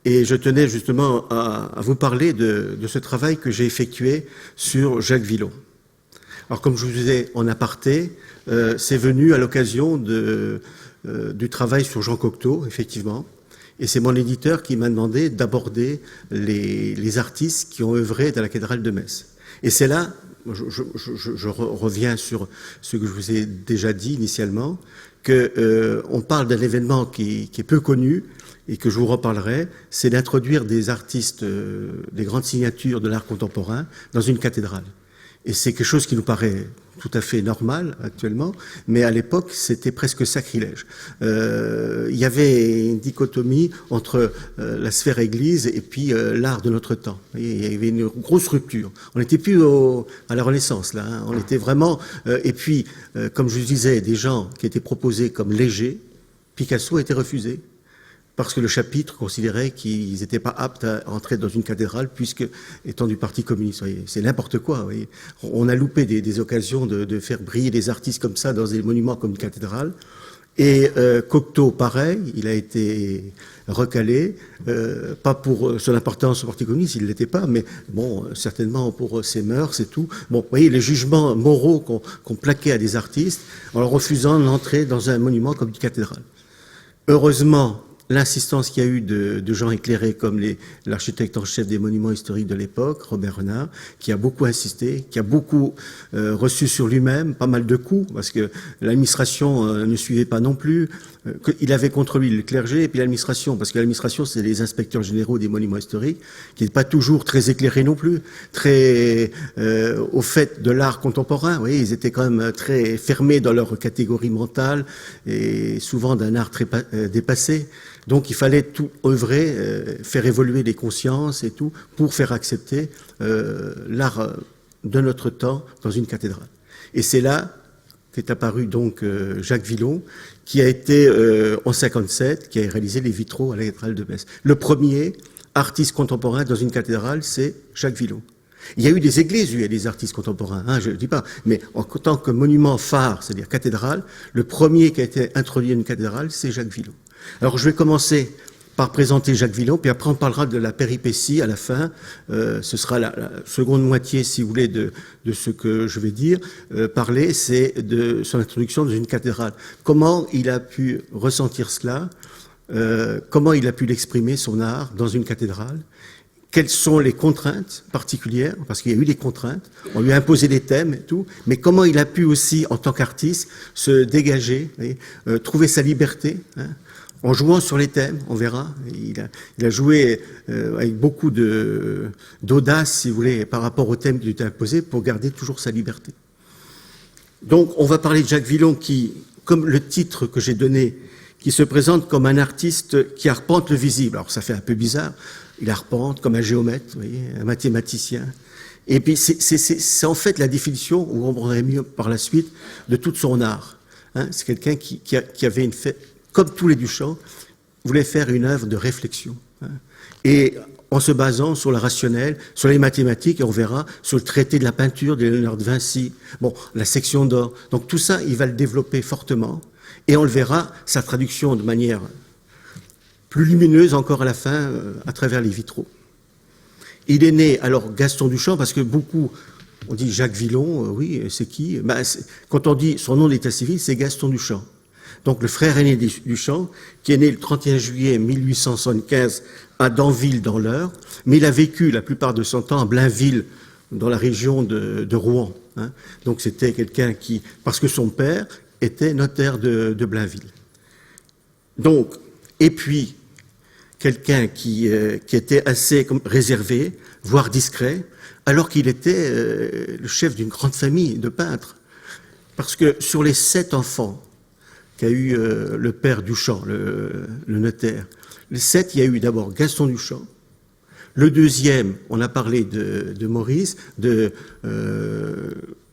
Et je tenais justement à vous parler de ce travail que j'ai effectué sur Jacques Villon. Alors comme je vous disais en aparté, c'est venu à l'occasion du travail sur Jean Cocteau, effectivement. Et c'est mon éditeur qui m'a demandé d'aborder les artistes qui ont œuvré dans la cathédrale de Metz. Et c'est là, je reviens sur ce que je vous ai déjà dit initialement, qu'on parle d'un événement qui est peu connu et que je vous reparlerai, c'est d'introduire des artistes, des grandes signatures de l'art contemporain dans une cathédrale. Et c'est quelque chose qui nous paraît tout à fait normal actuellement, mais à l'époque, c'était presque sacrilège. Il y avait une dichotomie entre la sphère église et puis l'art de notre temps. Il y avait une grosse rupture. On n'était plus à la Renaissance, là. Hein. On était vraiment... et puis, comme je vous disais, des gens qui étaient proposés comme légers, Picasso a été refusé. Parce que le chapitre considérait qu'ils n'étaient pas aptes à entrer dans une cathédrale, puisque, étant du Parti communiste, c'est n'importe quoi. Voyez. On a loupé des occasions de faire briller des artistes comme ça dans des monuments comme une cathédrale. Et Cocteau, pareil, il a été recalé, pas pour son importance au Parti communiste, il ne l'était pas, mais bon, certainement pour ses mœurs et tout. Bon, vous voyez, les jugements moraux qu'on plaquait à des artistes en leur refusant d'entrer dans un monument comme une cathédrale. Heureusement, l'insistance qu'il y a eu de gens éclairés comme l'architecte en chef des monuments historiques de l'époque, Robert Renard, qui a beaucoup insisté, qui a beaucoup reçu sur lui-même, pas mal de coups, parce que l'administration ne suivait pas non plus. Il avait contre lui le clergé et puis l'administration, parce que l'administration, c'est les inspecteurs généraux des monuments historiques, qui n'étaient pas toujours très éclairés non plus, très au fait de l'art contemporain. Oui, ils étaient quand même très fermés dans leur catégorie mentale et souvent d'un art très dépassé. Donc il fallait tout œuvrer, faire évoluer les consciences et tout, pour faire accepter l'art de notre temps dans une cathédrale. Et c'est là qu'est apparu donc Jacques Villon, qui a été en 57, qui a réalisé les vitraux à la cathédrale de Metz. Le premier artiste contemporain dans une cathédrale, c'est Jacques Villon. Il y a eu des églises où il y a des artistes contemporains, hein, je ne dis pas, mais en tant que monument phare, c'est-à-dire cathédrale, le premier qui a été introduit à une cathédrale, c'est Jacques Villon. Alors je vais commencer par présenter Jacques Villon, puis après on parlera de la péripétie à la fin. Ce sera la seconde moitié, si vous voulez, de ce que je vais dire. Parler, c'est de son introduction dans une cathédrale. Comment il a pu ressentir cela, comment il a pu l'exprimer, son art, dans une cathédrale. Quelles sont les contraintes particulières, parce qu'il y a eu des contraintes, on lui a imposé des thèmes et tout, mais comment il a pu aussi, en tant qu'artiste, se dégager, trouver sa liberté, hein, en jouant sur les thèmes, on verra. Il a joué avec beaucoup d'audace, si vous voulez, par rapport aux thèmes qui lui étaient imposés, pour garder toujours sa liberté. Donc, on va parler de Jacques Villon qui, comme le titre que j'ai donné, qui se présente comme un artiste qui arpente le visible. Alors, ça fait un peu bizarre. Il arpente comme un géomètre, vous voyez, un mathématicien. Et puis, c'est en fait la définition, ou on comprendrait mieux par la suite, de tout son art. Hein, c'est quelqu'un qui avait comme tous les Duchamp, voulait faire une œuvre de réflexion. Hein, et en se basant sur le rationnel, sur les mathématiques, et on verra, sur le traité de la peinture de Léonard de Vinci, bon, la section d'or. Donc tout ça, il va le développer fortement, et on le verra, sa traduction de manière plus lumineuse encore à la fin, à travers les vitraux. Il est né, alors, Gaston Duchamp, parce que beaucoup, on dit Jacques Villon, oui, c'est qui? Quand on dit son nom d'état civil, c'est Gaston Duchamp. Donc le frère aîné Duchamp, qui est né le 31 juillet 1875 à Danville dans l'Eure, mais il a vécu la plupart de son temps à Blainville, dans la région de Rouen. Hein. Donc c'était quelqu'un qui, parce que son père était notaire de Blainville. Donc, et puis, quelqu'un qui était assez réservé, voire discret, alors qu'il était le chef d'une grande famille de peintres. Parce que sur les 7 enfants qu'a eu le père Duchamp, le notaire, les 7, il y a eu d'abord Gaston Duchamp. Le deuxième, on a parlé de Maurice, de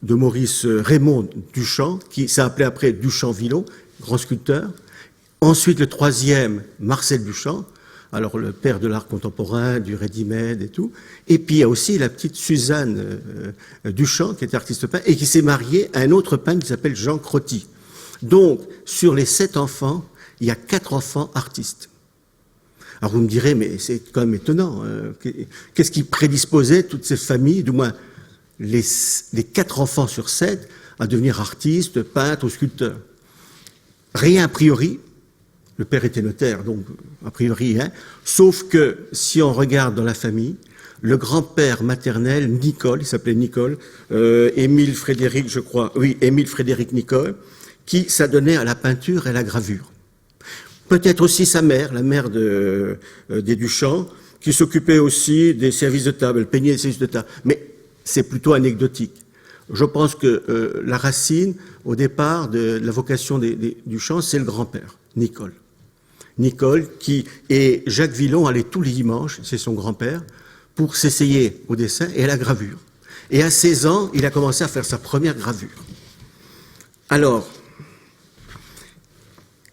Maurice Raymond Duchamp, qui s'est appelé après Duchamp-Villon, grand sculpteur. Ensuite, le troisième, Marcel Duchamp, alors le père de l'art contemporain, du ready-made et tout. Et puis il y a aussi la petite Suzanne Duchamp, qui était artiste peintre, et qui s'est mariée à un autre peintre qui s'appelle Jean Crotty. Donc, sur les 7 enfants, il y a 4 enfants artistes. Alors vous me direz, mais c'est quand même étonnant. Qu'est-ce qui prédisposait toutes ces familles, du moins les 4 enfants sur 7, à devenir artistes, peintres ou sculpteurs? Rien a priori. Le père était notaire, donc a priori rien. Sauf que si on regarde dans la famille, le grand-père maternel, Nicole, il s'appelait Nicole, Émile Frédéric, je crois, oui, Émile Frédéric Nicole, qui s'adonnait à la peinture et à la gravure. Peut-être aussi sa mère, la mère des Duchamp, qui s'occupait aussi des services de table, elle peignait les services de table. Mais c'est plutôt anecdotique. Je pense que la racine, au départ, de la vocation des Duchamp, c'est le grand-père, Nicole. Nicole, et Jacques Villon allait tous les dimanches, c'est son grand-père, pour s'essayer au dessin et à la gravure. Et à 16 ans, il a commencé à faire sa première gravure. Alors,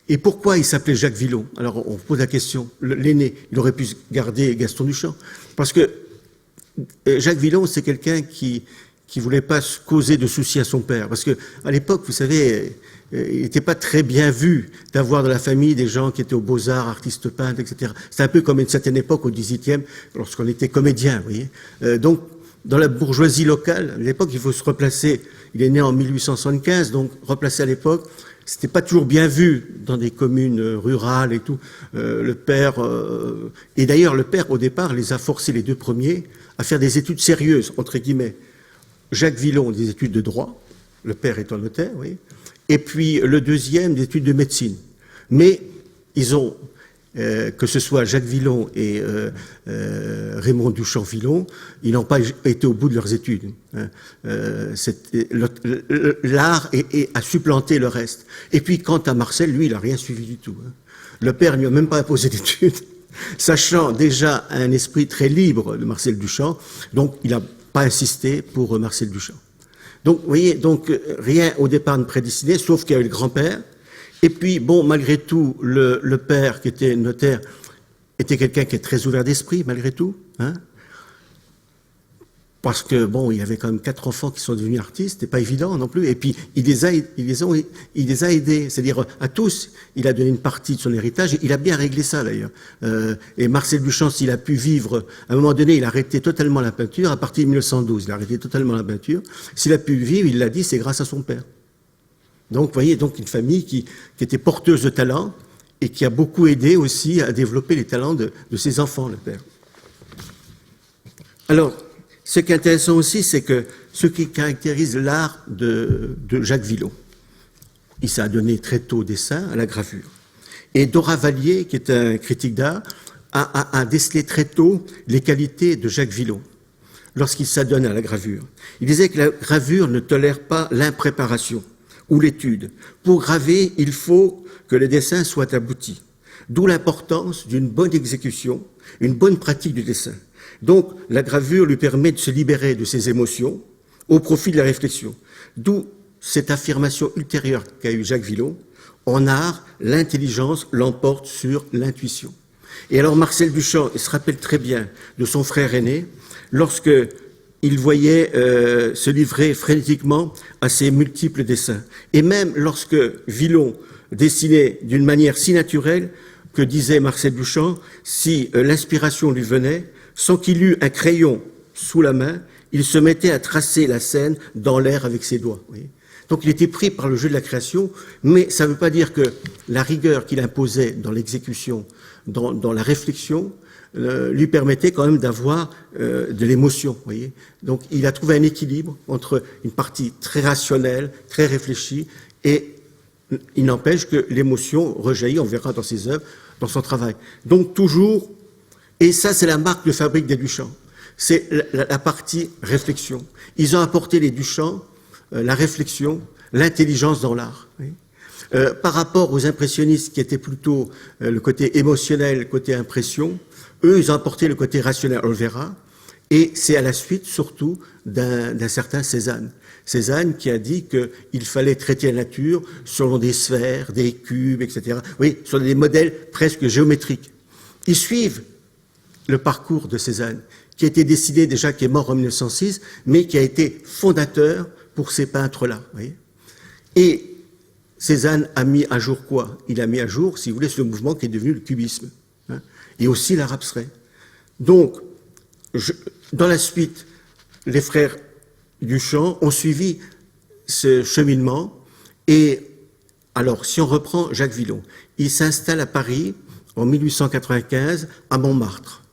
et pourquoi il s'appelait Jacques Villon? Alors, on pose la question. L'aîné, il aurait pu garder Gaston Duchamp. Parce que Jacques Villon, c'est quelqu'un qui voulait pas se causer de soucis à son père. Parce que à l'époque, vous savez, il n'était pas très bien vu d'avoir dans la famille des gens qui étaient aux beaux-arts, artistes peintres, etc. C'est un peu comme une certaine époque, au XVIIIe, lorsqu'on était comédien, vous voyez. Donc, dans la bourgeoisie locale, à l'époque, il faut se replacer. Il est né en 1875, donc replacer à l'époque, c'était pas toujours bien vu dans des communes rurales et tout. Le père, et d'ailleurs le père au départ les a forcés, les 2 premiers, à faire des études sérieuses entre guillemets. Jacques Villon des études de droit, le père étant notaire, oui, et puis le deuxième des études de médecine. Mais ils ont que ce soit Jacques Villon et Raymond Duchamp-Villon, ils n'ont pas été au bout de leurs études. L'art a supplanté le reste. Et puis, quant à Marcel, lui, il n'a rien suivi du tout. Le père ne lui a même pas imposé d'études, sachant déjà un esprit très libre de Marcel Duchamp, donc il n'a pas insisté pour Marcel Duchamp. Donc, vous voyez, donc, rien au départ ne prédestiné, sauf qu'il y avait le grand-père. Et puis, bon, malgré tout, le père, qui était notaire, était quelqu'un qui est très ouvert d'esprit, malgré tout, hein, parce que, bon, il y avait quand même 4 enfants qui sont devenus artistes, c'était pas évident non plus, et puis il les a aidés, c'est-à-dire à tous, il a donné une partie de son héritage, et il a bien réglé ça d'ailleurs. Et Marcel Duchamp, s'il a pu vivre, à un moment donné, il a arrêté totalement la peinture, à partir de 1912, il a arrêté totalement la peinture, s'il a pu vivre, il l'a dit, c'est grâce à son père. Donc, vous voyez, donc une famille qui était porteuse de talent et qui a beaucoup aidé aussi à développer les talents de ses enfants, le père. Alors, ce qui est intéressant aussi, c'est que ce qui caractérise l'art de Jacques Villon, il s'est adonné très tôt au dessin, à la gravure. Et Dora Valier, qui est un critique d'art, a décelé très tôt les qualités de Jacques Villon lorsqu'il s'adonne à la gravure. Il disait que la gravure ne tolère pas l'impréparation ou l'étude. Pour graver, il faut que le dessin soit abouti. D'où l'importance d'une bonne exécution, une bonne pratique du dessin. Donc, la gravure lui permet de se libérer de ses émotions au profit de la réflexion. D'où cette affirmation ultérieure qu'a eue Jacques Villon. En art, l'intelligence l'emporte sur l'intuition. Et alors, Marcel Duchamp, il se rappelle très bien de son frère aîné, lorsque il voyait se livrer frénétiquement à ses multiples dessins. Et même lorsque Villon dessinait d'une manière si naturelle que disait Marcel Duchamp, si l'inspiration lui venait, sans qu'il eût un crayon sous la main, il se mettait à tracer la scène dans l'air avec ses doigts. Vous voyez. Donc il était pris par le jeu de la création, mais ça ne veut pas dire que la rigueur qu'il imposait dans l'exécution, dans la réflexion, lui permettait quand même d'avoir de l'émotion, vous voyez. Donc il a trouvé un équilibre entre une partie très rationnelle, très réfléchie, et il n'empêche que l'émotion rejaillit, on verra dans ses œuvres, dans son travail. Donc toujours, et ça c'est la marque de fabrique des Duchamp, c'est la partie réflexion. Ils ont apporté les Duchamp, la réflexion, l'intelligence dans l'art. Oui. Par rapport aux impressionnistes qui étaient plutôt le côté émotionnel, le côté impression, eux, ils ont apporté le côté rationnel, on le verra, et c'est à la suite, surtout, d'un certain Cézanne. Cézanne qui a dit qu'il fallait traiter la nature selon des sphères, des cubes, etc. Oui, sur des modèles presque géométriques. Ils suivent le parcours de Cézanne, qui a été décidé déjà, qui est mort en 1906, mais qui a été fondateur pour ces peintres-là. Et Cézanne a mis à jour quoi? Il a mis à jour, si vous voulez, ce mouvement qui est devenu le cubisme. et aussi l'art abstrait. Donc, dans la suite, les frères Duchamp ont suivi ce cheminement. Et alors, si on reprend Jacques Villon, il s'installe à Paris en 1895 à Montmartre.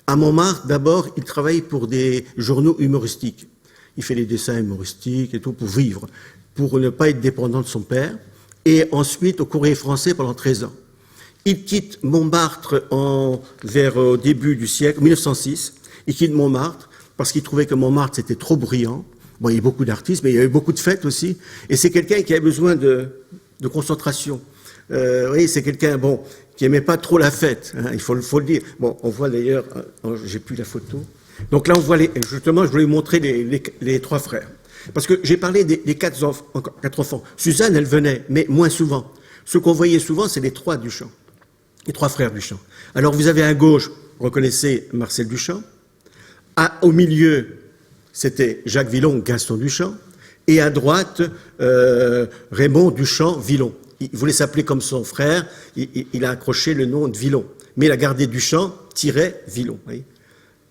À Montmartre, d'abord, il travaille pour des journaux humoristiques. Il fait des dessins humoristiques et tout pour vivre, pour ne pas être dépendant de son père. Et ensuite, au Courrier français pendant 13 ans. Il quitte Montmartre vers au début du siècle, 1906. Il quitte Montmartre parce qu'il trouvait que Montmartre, c'était trop bruyant. Bon, il y a beaucoup d'artistes, mais il y avait beaucoup de fêtes aussi. Et c'est quelqu'un qui avait besoin de concentration. Oui, c'est quelqu'un, bon, qui aimait pas trop la fête, hein, il faut le dire. Bon, on voit d'ailleurs, j'ai plus la photo. Donc là, on voit justement, je voulais vous montrer les trois frères. Parce que j'ai parlé des quatre enfants. Suzanne, elle venait, mais moins souvent. Ce qu'on voyait souvent, c'est les trois Duchamp. Les trois frères Duchamp. Alors, vous avez à gauche, reconnaissez Marcel Duchamp. Au milieu, c'était Jacques Villon, Gaston Duchamp. Et à droite, Raymond Duchamp Villon. Il voulait s'appeler comme son frère. Il a accroché le nom de Villon. Mais il a gardé Duchamp-Villon.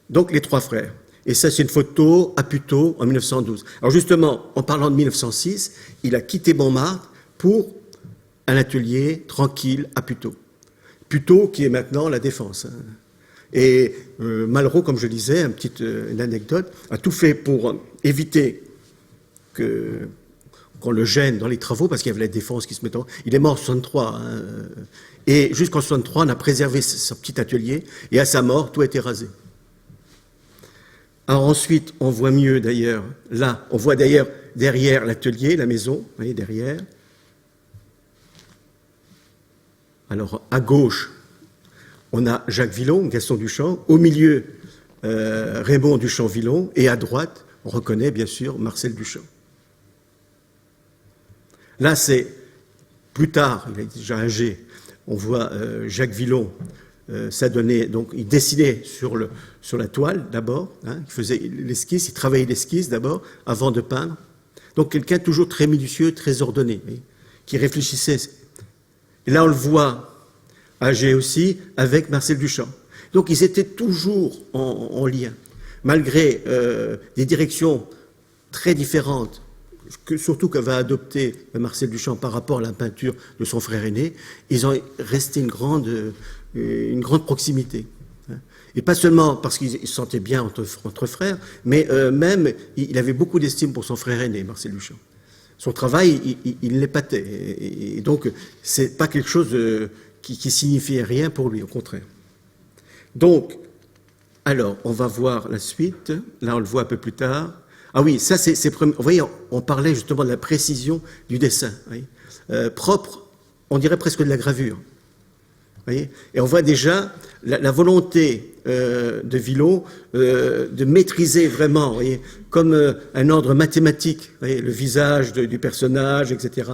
Donc, les trois frères. Et ça, c'est une photo à Puteaux en 1912. Alors justement, en parlant de 1906, il a quitté Montmartre pour un atelier tranquille à Puteaux. Puteaux qui est maintenant la Défense. Et Malraux, comme je disais, une anecdote, a tout fait pour éviter qu'on le gêne dans les travaux, parce qu'il y avait la Défense qui se mettait en... Il est mort en 63. Hein, et jusqu'en 63, on a préservé son petit atelier, et à sa mort, tout a été rasé. Alors ensuite, on voit mieux d'ailleurs, là, on voit d'ailleurs derrière l'atelier, la maison, vous voyez, derrière. Alors, à gauche, on a Jacques Villon, Gaston Duchamp, au milieu, Raymond Duchamp-Villon, et à droite, on reconnaît bien sûr Marcel Duchamp. Là, c'est plus tard, il est déjà âgé, on voit Jacques Villon s'adonner, donc il dessinait sur la toile d'abord, hein, il faisait l'esquisse, il travaillait l'esquisse d'abord, avant de peindre. Donc quelqu'un toujours très minutieux, très ordonné, qui réfléchissait. Et là, on le voit âgé aussi avec Marcel Duchamp. Donc ils étaient toujours en lien, malgré des directions très différentes, surtout que va adopter Marcel Duchamp par rapport à la peinture de son frère aîné. Ils ont resté une grande proximité. Et pas seulement parce qu'ils se sentaient bien entre frères, mais même, il avait beaucoup d'estime pour son frère aîné, Marcel Duchamp. Son travail, il l'épatait. Et donc, c'est pas quelque chose qui signifiait rien pour lui, au contraire. Donc, alors, on va voir la suite. Là, on le voit un peu plus tard. Ah oui, ça, c'est... Vous voyez, on parlait justement de la précision du dessin. Oui. Propre, on dirait presque de la gravure. Voyez, et on voit déjà la volonté de Villon de maîtriser vraiment, voyez, comme un ordre mathématique, voyez, le visage du personnage, etc.,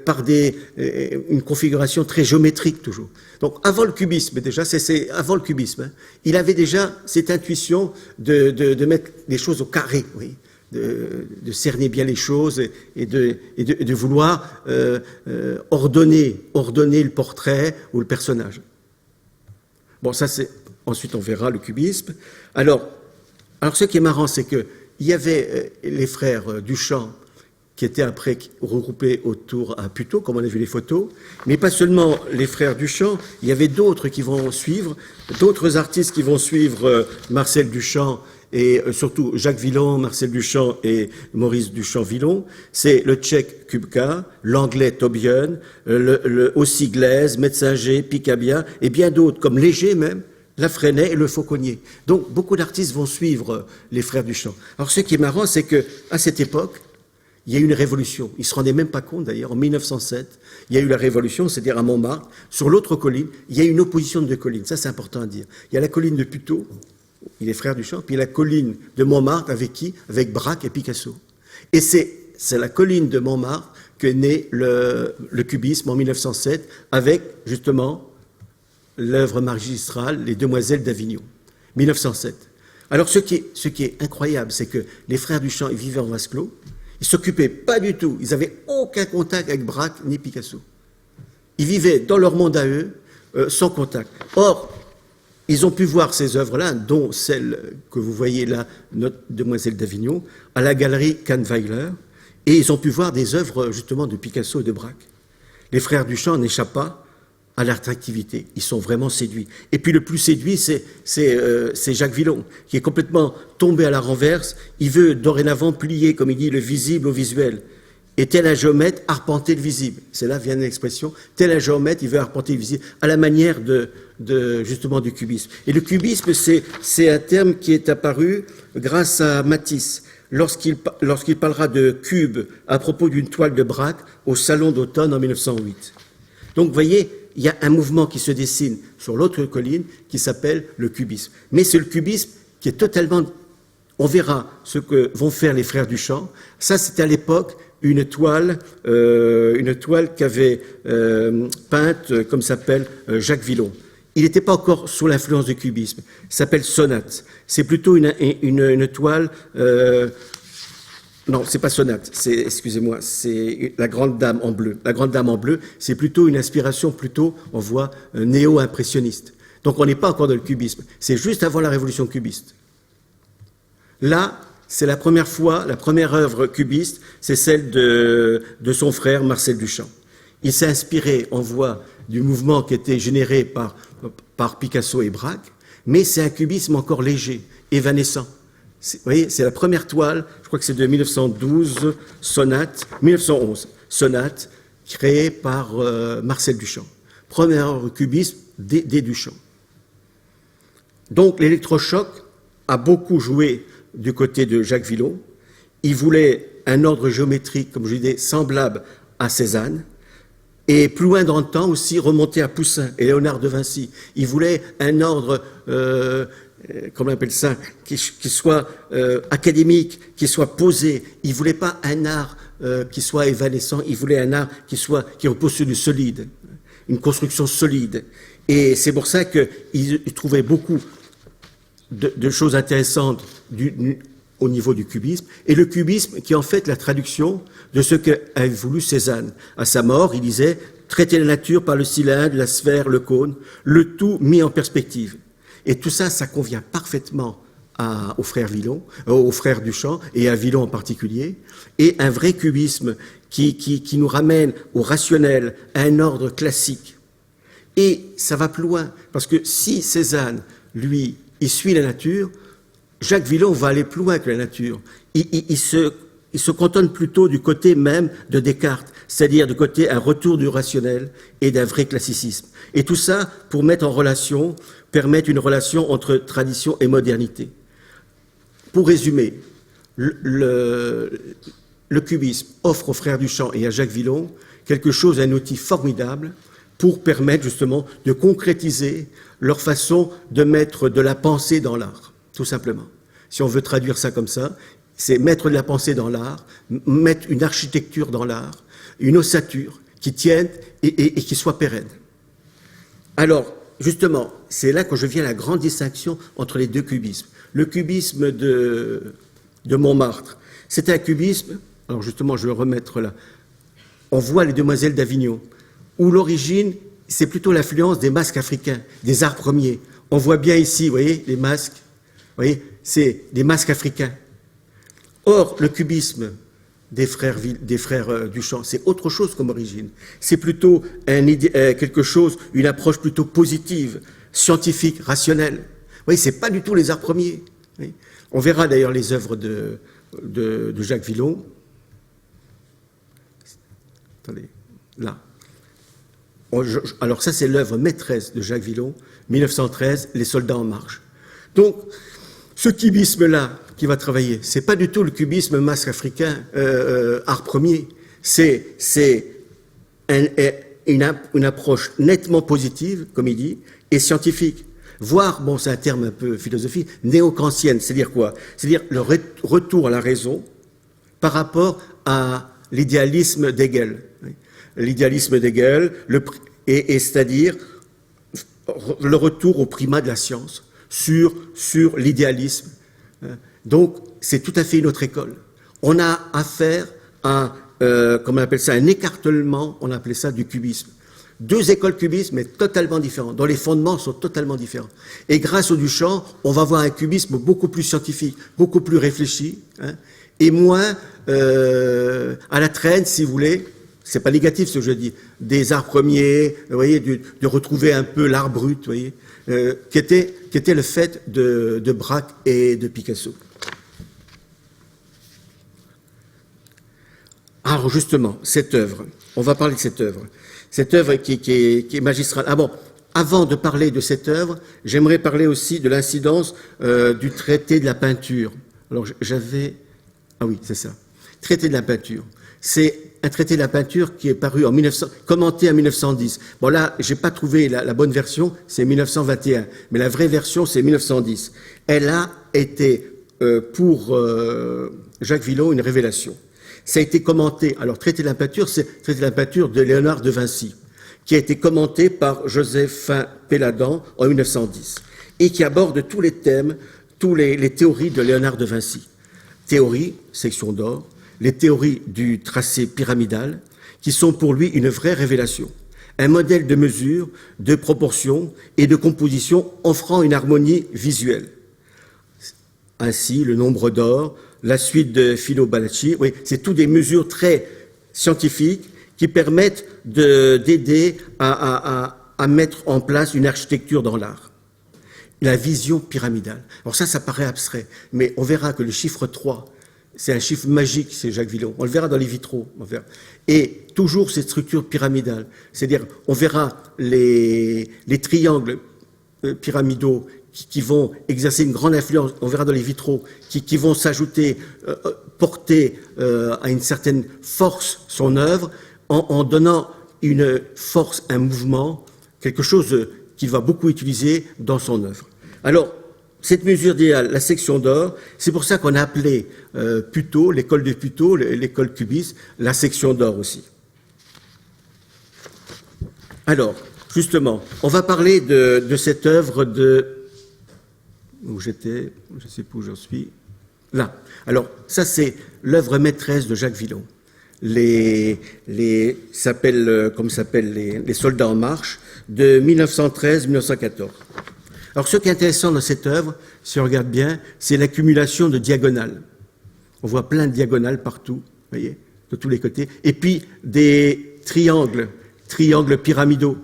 par une configuration très géométrique toujours. Donc avant le cubisme déjà, c'est avant le cubisme, hein, il avait déjà cette intuition de mettre les choses au carré, voyez, de cerner bien les choses et de vouloir ordonner le portrait ou le personnage. Bon, ça c'est... Ensuite, on verra le cubisme. Alors ce qui est marrant, c'est qu'il y avait les frères Duchamp qui étaient après regroupés autour à Puteaux, comme on a vu les photos, mais pas seulement les frères Duchamp, il y avait d'autres qui vont suivre, d'autres artistes qui vont suivre Marcel Duchamp et surtout Jacques Villon, Marcel Duchamp et Maurice Duchamp-Villon. C'est le tchèque Kubka, l'anglais Tobion, aussi Glaise, Metzinger, Picabia et bien d'autres, comme Léger même, Lafresnais et le Fauconnier. Donc beaucoup d'artistes vont suivre les frères Duchamp. Alors ce qui est marrant, c'est qu'à cette époque, il y a eu une révolution. Ils ne se rendaient même pas compte d'ailleurs, en 1907, il y a eu la révolution, c'est-à-dire à Montmartre, sur l'autre colline, il y a eu une opposition de deux collines, ça c'est important à dire. Il y a la colline de Puteaux, il est frère Duchamp, puis la colline de Montmartre avec qui? Avec Braque et Picasso. Et c'est la colline de Montmartre que naît le cubisme en 1907 avec justement l'œuvre magistrale Les Demoiselles d'Avignon, 1907. Alors ce qui est incroyable, c'est que les frères Duchamp, ils vivaient en vase clos, ils s'occupaient pas du tout, ils n'avaient aucun contact avec Braque ni Picasso. Ils vivaient dans leur monde à eux, sans contact. Or, Ils ont pu voir ces œuvres-là, dont celle que vous voyez là, Notre Demoiselle d'Avignon, à la galerie Kahnweiler, et ils ont pu voir des œuvres justement de Picasso et de Braque. Les frères Duchamp n'échappent pas à l'attractivité. Ils sont vraiment séduits. Et puis le plus séduit, c'est Jacques Villon, qui est complètement tombé à la renverse. Il veut dorénavant plier, comme il dit, le visible au visuel. Et tel un géomètre, arpenter le visible. C'est là vient l'expression. Tel un géomètre, il veut arpenter le visible, à la manière justement du cubisme. Et le cubisme, c'est un terme qui est apparu grâce à Matisse, lorsqu'il parlera de cube à propos d'une toile de Braque au Salon d'automne en 1908. Donc, vous voyez, il y a un mouvement qui se dessine sur l'autre colline qui s'appelle le cubisme. Mais c'est le cubisme qui est totalement... On verra ce que vont faire les frères Duchamp. Ça, c'était à l'époque une toile qu'avait peinte, comme s'appelle, Jacques Villon. Il n'était pas encore sous l'influence du cubisme. Il s'appelle Sonate. C'est plutôt une toile... non, c'est pas Sonate, excusez-moi, c'est la Grande Dame en bleu. La Grande Dame en bleu, c'est plutôt une inspiration, on voit, néo-impressionniste. Donc on n'est pas encore dans le cubisme. C'est juste avant la révolution cubiste. Là, c'est la première fois, la première œuvre cubiste, c'est celle de son frère Marcel Duchamp. Il s'est inspiré, on voit, du mouvement qui était généré par Picasso et Braque, mais c'est un cubisme encore léger, évanescent. Vous voyez, c'est la première toile, je crois que c'est de 1911, Sonate, créée par Marcel Duchamp. Première œuvre cubisme des Duchamp. Donc l'électrochoc a beaucoup joué du côté de Jacques Villon. Il voulait un ordre géométrique, comme je disais, semblable à Cézanne, et plus loin dans le temps aussi remonter à Poussin et Léonard de Vinci. Il voulait un ordre, comment on appelle ça, qui soit académique, qui soit posé. Il ne voulait pas un art qui soit évanescent, il voulait un art qui repose sur du solide, une construction solide. Et c'est pour ça qu'il trouvait beaucoup de choses intéressantes au niveau du cubisme, et le cubisme qui est en fait la traduction de ce qu'avait voulu Cézanne. À sa mort, il disait « traiter la nature par le cylindre, la sphère, le cône, le tout mis en perspective ». Et tout ça, ça convient parfaitement aux frères Duchamp, et à Villon en particulier, et un vrai cubisme qui nous ramène au rationnel, à un ordre classique. Et ça va plus loin, parce que si Cézanne, lui, il suit la nature, Jacques Villon va aller plus loin que la nature. Il se cantonne plutôt du côté même de Descartes, c'est-à-dire du côté un retour du rationnel et d'un vrai classicisme. Et tout ça pour permettre une relation entre tradition et modernité. Pour résumer, le cubisme offre aux frères Duchamp et à Jacques Villon quelque chose, un outil formidable pour permettre justement de concrétiser leur façon de mettre de la pensée dans l'art, tout simplement. Si on veut traduire ça comme ça, c'est mettre de la pensée dans l'art, mettre une architecture dans l'art, une ossature qui tienne et qui soit pérenne. Alors, justement, c'est là que je viens à la grande distinction entre les deux cubismes. Le cubisme de Montmartre, c'est un cubisme, alors justement, je vais le remettre là, on voit les Demoiselles d'Avignon, où l'origine, c'est plutôt l'influence des masques africains, des arts premiers. On voit bien ici, vous voyez, les masques, vous voyez, c'est des masques africains. Or, le cubisme des frères Duchamp, c'est autre chose comme origine. C'est plutôt quelque chose, une approche plutôt positive, scientifique, rationnelle. Vous voyez, c'est pas du tout les arts premiers. Oui. On verra d'ailleurs les œuvres de Jacques Villon. Attendez, là. Alors ça, c'est l'œuvre maîtresse de Jacques Villon, 1913, Les soldats en marche. Donc, ce cubisme-là qui va travailler, c'est pas du tout le cubisme masque africain, art premier. C'est une approche nettement positive, comme il dit, et scientifique. Voire, bon, c'est un terme un peu philosophique, néo-kantienne. C'est-à-dire quoi? C'est-à-dire le retour à la raison par rapport à l'idéalisme d'Hegel. L'idéalisme d'Hegel, et c'est-à-dire le retour au primat de la science sur l'idéalisme. Donc, c'est tout à fait une autre école. On a affaire à, comment on appelle ça, un écartèlement, on appelait ça du cubisme. Deux écoles cubistes, mais totalement différentes, dont les fondements sont totalement différents. Et grâce au Duchamp, on va voir un cubisme beaucoup plus scientifique, beaucoup plus réfléchi, hein, et moins à la traîne, si vous voulez. C'est pas négatif ce que je dis. Des arts premiers, vous voyez, de retrouver un peu l'art brut, vous voyez, qui était le fait de Braque et de Picasso. Alors justement, cette œuvre, on va parler de cette œuvre qui est magistrale. Ah bon, avant de parler de cette œuvre, j'aimerais parler aussi de l'incidence du traité de la peinture. Alors ah oui, c'est ça, traité de la peinture. C'est un traité de la peinture qui est paru commenté en 1910. Bon là, j'ai pas trouvé la bonne version, c'est 1921, mais la vraie version, c'est 1910. Elle a été, pour Jacques Villot, une révélation. Ça a été commenté, alors traité de la peinture, c'est traité de la peinture de Léonard de Vinci, qui a été commenté par Joséphin Péladan en 1910, et qui aborde tous les thèmes, tous les théories de Léonard de Vinci. Théorie, section d'or, les théories du tracé pyramidal, qui sont pour lui une vraie révélation. Un modèle de mesure, de proportion et de composition offrant une harmonie visuelle. Ainsi, le nombre d'or, la suite de Finobalacci, oui, c'est toutes des mesures très scientifiques qui permettent d'aider à mettre en place une architecture dans l'art. La vision pyramidale. Alors ça paraît abstrait, mais on verra que le chiffre 3, c'est un chiffre magique, c'est Jacques Villot. On le verra dans les vitraux. Et toujours cette structure pyramidale. C'est-à-dire, on verra les triangles pyramidaux qui vont exercer une grande influence, on verra dans les vitraux, qui vont s'ajouter, porter à une certaine force son œuvre, en donnant une force, un mouvement, quelque chose qu'il va beaucoup utiliser dans son œuvre. Alors, cette mesure idéale, la section d'or, c'est pour ça qu'on a appelé Puteaux, l'école de Puteaux, l'école cubiste, la section d'or aussi. Alors, justement, on va parler de cette œuvre où j'étais, je ne sais plus où j'en suis, là. Alors, ça c'est l'œuvre maîtresse de Jacques Villot. S'appelle les Soldats en marche, de 1913-1914. Alors, ce qui est intéressant dans cette œuvre, si on regarde bien, c'est l'accumulation de diagonales. On voit plein de diagonales partout, vous voyez, de tous les côtés. Et puis, des triangles pyramidaux.